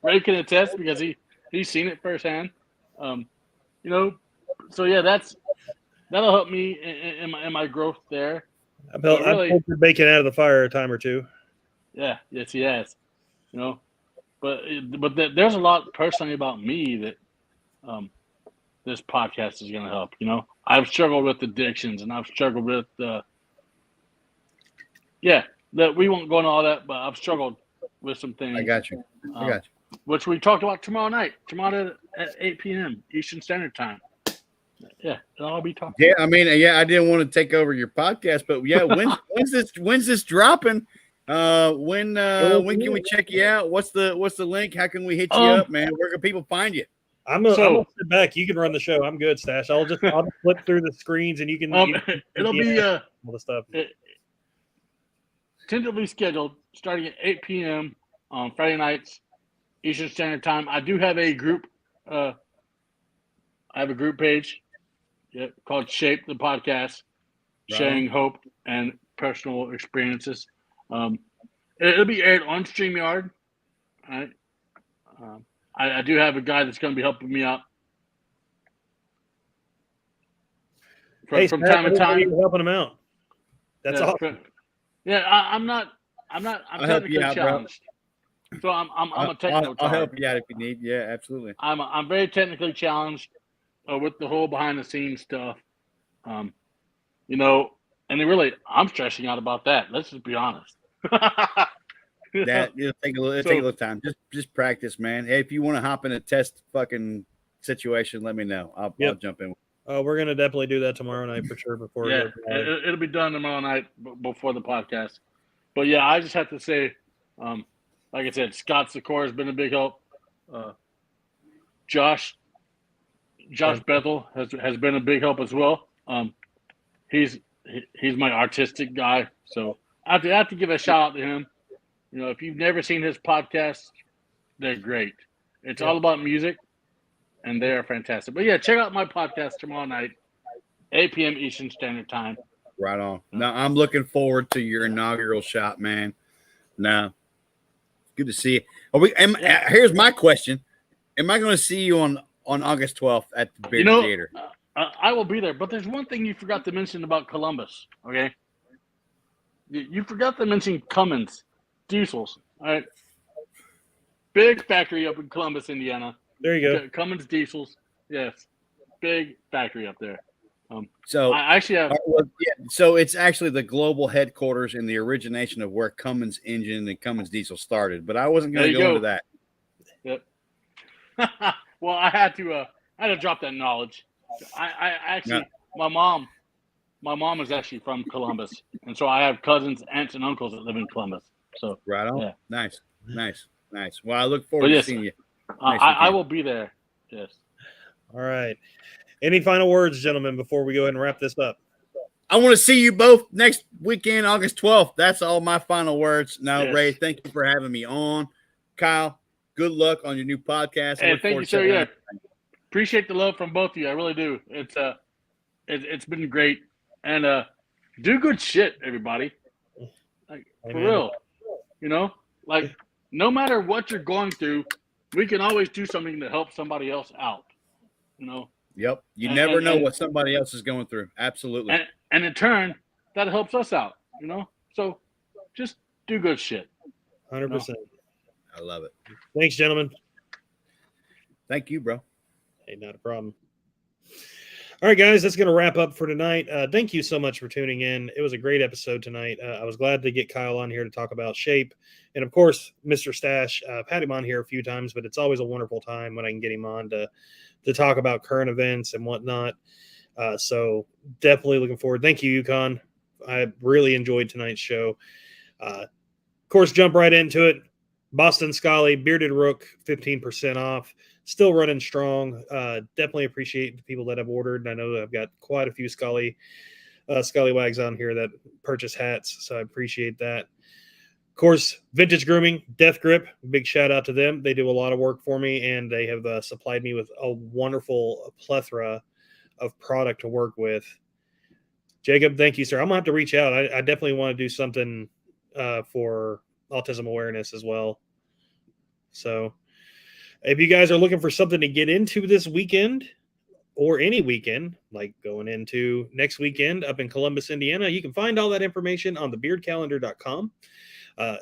Ray can attest because he's seen it firsthand. So yeah, that'll help me in my growth there. I've pulled your bacon out of the fire a time or two. Yeah, yes, he has. But there's a lot personally about me that this podcast is going to help. I've struggled with addictions, and I've struggled with that we won't go into all that, but I've struggled with some things. I got you. Which we talked about tomorrow night at 8 p.m. Eastern Standard Time. Yeah, I'll be talking. Yeah, I mean, I didn't want to take over your podcast, but yeah, when's this dropping? When can we check you out? What's the link? How can we hit you up, man? Where can people find you? I'm gonna sit back. You can run the show. I'm good, Stache. I'll just flip through the screens, and you can. It'll be all the stuff. Tentatively scheduled, starting at 8 p.m. on Friday nights, Eastern Standard Time. I do have a group. I have a group page, called Shape the Podcast, sharing hope and personal experiences. It'll be aired on StreamYard. All right. I do have a guy that's going to be helping me out from time to time. You're helping him out. That's awesome. Yeah, I'm technically out, challenged. So I'm a technical. I'll help you out if you need. Yeah, absolutely. I'm very technically challenged with the whole behind the scenes stuff. Um, you know, and really, I'm stressing out about that. Let's just be honest. You know? That it'll take a So- little time. Just practice, man. Hey, if you want to hop in a test fucking situation, let me know. I'll jump in. We're gonna definitely do that tomorrow night for sure. Before Yeah, we go live. it'll be done tomorrow night before the podcast. But yeah, I just have to say, like I said, Scott Secor has been a big help. Josh Bethel has been a big help as well. He's my artistic guy, so I have to give a shout out to him. You know, if you've never seen his podcasts, they're great. It's all about music, and they are fantastic. But yeah, check out my podcast tomorrow night, 8 p.m. Eastern Standard Time. Right on. Now I'm looking forward to your inaugural shot, man. Now, good to see you. Here's my question: am I going to see you on August 12th at the Beard Theater? I will be there, but there's one thing you forgot to mention about Columbus. Okay, you forgot to mention Cummins Diesels. All right, big factory up in Columbus, Indiana. There you go. Cummins Diesels. Yes, big factory up there. So I actually have. So it's actually the global headquarters and the origination of where Cummins engine and Cummins diesel started. But I wasn't going to go into that. Yep. Well, I had to drop that knowledge. I actually, my mom is actually from Columbus, and so I have cousins, aunts, and uncles that live in Columbus. So right on. Yeah. Nice. Well, I look forward to seeing you. I will be there. Yes. All right. Any final words, gentlemen, before we go ahead and wrap this up? I want to see you both next weekend, August 12th. That's all my final words. Now, Yes. Ray, thank you for having me on. Kyle, good luck on your new podcast. Hey, thank you, sir. Yeah, appreciate the love from both of you. I really do. It's been great, and do good shit, everybody. Like for real, you know, like no matter what you're going through, we can always do something to help somebody else out. You know. Yep. You never know what somebody else is going through. Absolutely. And in turn, that helps us out, you know? So just do good shit. 100%. I love it. Thanks, gentlemen. Thank you, bro. Hey, not a problem. All right, guys, that's going to wrap up for tonight. Thank you so much for tuning in. It was a great episode tonight. I was glad to get Kyle on here to talk about shape. And, of course, Mr. Stache. I've had him on here a few times, but it's always a wonderful time when I can get him on to talk about current events and whatnot. So definitely looking forward. Thank you, Yukon. I really enjoyed tonight's show. Of course, jump right into it. Boston Scully, Bearded Rook, 15% off. Still running strong. Definitely appreciate the people that have ordered. And I know that I've got quite a few Scallywags on here that purchase hats, so I appreciate that. Of course, Vintage Grooming, Death Grip, big shout out to them. They do a lot of work for me, and they have supplied me with a wonderful plethora of product to work with. Jacob, thank you, sir. I'm going to have to reach out. I definitely want to do something for autism awareness as well. So if you guys are looking for something to get into this weekend or any weekend, like going into next weekend up in Columbus, Indiana, you can find all that information on thebeardcalendar.com.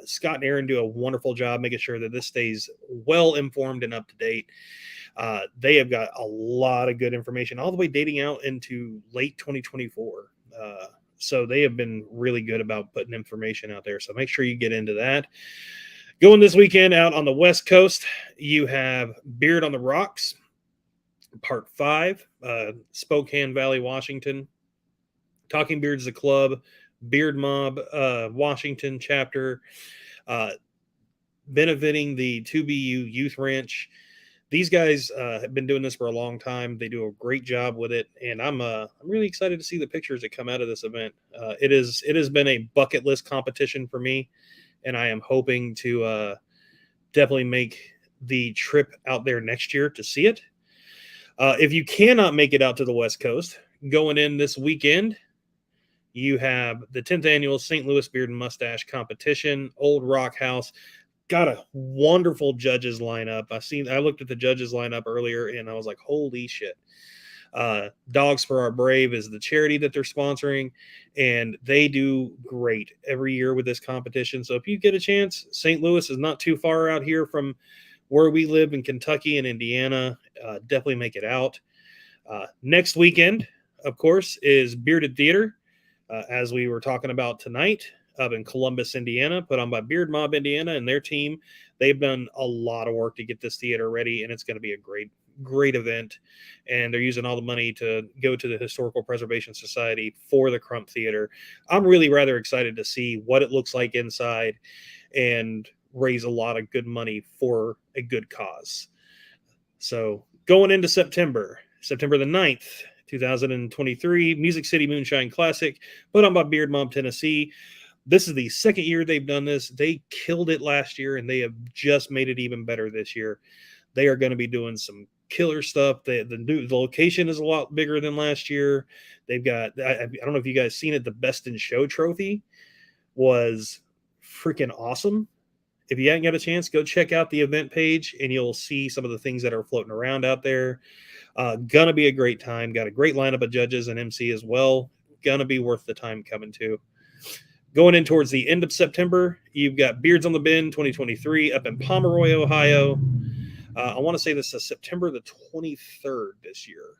Scott and Aaron do a wonderful job making sure that this stays well informed and up to date. They have got a lot of good information all the way dating out into late 2024. So they have been really good about putting information out there. So make sure you get into that. Going this weekend out on the West Coast, you have Beard on the Rocks, Part 5, Spokane Valley, Washington. Talking Beards, the club. Beard Mob, Washington chapter, benefiting the 2BU Youth Ranch. These guys have been doing this for a long time. They do a great job with it, and I'm really excited to see the pictures that come out of this event. It has been a bucket list competition for me, and I am hoping to definitely make the trip out there next year to see it. If you cannot make it out to the West Coast, going in this weekend, you have the 10th annual St. Louis Beard and Mustache competition, Old Rock House. Got a wonderful judges lineup. I looked at the judges lineup earlier and I was like, holy shit. Dogs for Our Brave is the charity that they're sponsoring, and they do great every year with this competition. So if you get a chance, St. Louis is not too far out here from where we live in Kentucky and Indiana. Definitely make it out. Next weekend, of course, is Bearded Theater, as we were talking about tonight, up in Columbus, Indiana, put on by Beard Mob Indiana and their team. They've done a lot of work to get this theater ready, and it's going to be a great event. And they're using all the money to go to the Historical Preservation Society for the Crump Theater. I'm really rather excited to see what it looks like inside and raise a lot of good money for a good cause. So going into September the 9th, 2023, Music City Moonshine Classic, put on by Beard Mob Tennessee. This is the second year they've done this. They killed it last year, and they have just made it even better this year. They are going to be doing some killer stuff. The location is a lot bigger than last year. They've got, I don't know if you guys seen it, the Best in Show trophy was freaking awesome. If you haven't got a chance, go check out the event page, and you'll see some of the things that are floating around out there. Gonna be a great time. Got a great lineup of judges and MC as well. Gonna be worth the time coming to. Going in towards the end of September, you've got Beards on the Bend 2023 up in Pomeroy, Ohio. I want to say this is September the 23rd this year,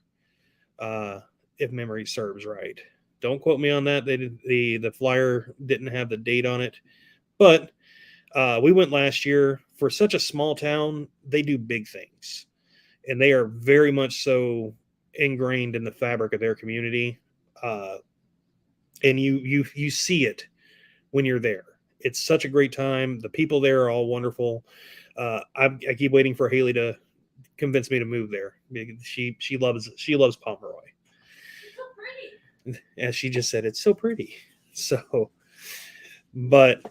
if memory serves right. Don't quote me on that. The flyer didn't have the date on it, but we went last year. For such a small town, they do big things, and they are very much so ingrained in the fabric of their community. And you see it when you're there. It's such a great time. The people there are all wonderful. I keep waiting for Haley to convince me to move there. She loves Pomeroy. It's so pretty. As she just said, it's so pretty. So, but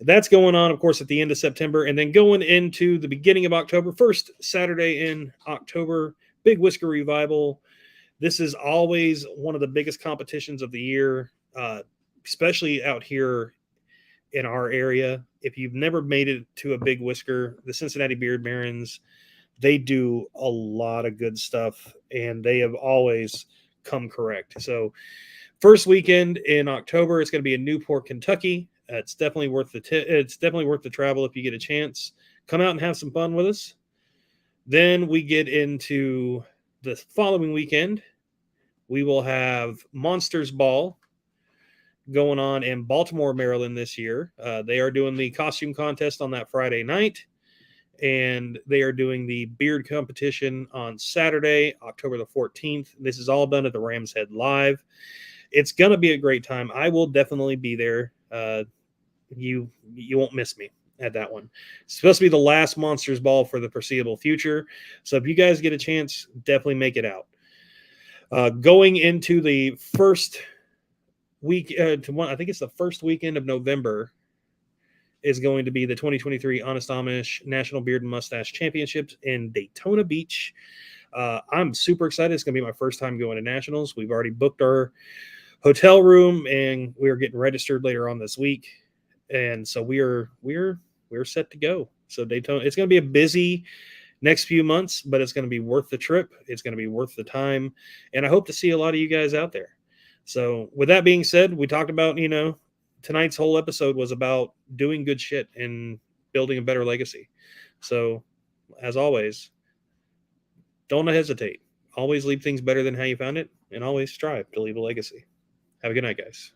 that's going on, of course, at the end of September, and then going into the beginning of October. First Saturday in October, Big Whisker Revival. This is always one of the biggest competitions of the year, especially out here in our area. If you've never made it to a Big Whisker, the Cincinnati Beard Barons, they do a lot of good stuff, and they have always come correct. So first weekend in October, it's going to be in Newport, Kentucky. It's definitely worth the travel if you get a chance. Come out and have some fun with us. Then we get into the following weekend. We will have Monsters Ball going on in Baltimore, Maryland this year. They are doing the costume contest on that Friday night, and they are doing the beard competition on Saturday, October the 14th. This is all done at the Ram's Head Live. It's going to be a great time. I will definitely be there. You won't miss me at that one. It's supposed to be the last Monsters Ball for the foreseeable future. So if you guys get a chance, definitely make it out. Going into the first week, I think it's the first weekend of November, is going to be the 2023 Honest Amish National Beard and Mustache Championships in Daytona Beach. I'm super excited. It's going to be my first time going to nationals. We've already booked our hotel room, and we are getting registered later on this week. And so we're set to go. So Daytona, it's going to be a busy next few months, but it's going to be worth the trip. It's going to be worth the time. And I hope to see a lot of you guys out there. So with that being said, we talked about, tonight's whole episode was about doing good shit and building a better legacy. So as always, don't hesitate. Always leave things better than how you found it, and always strive to leave a legacy. Have a good night, guys.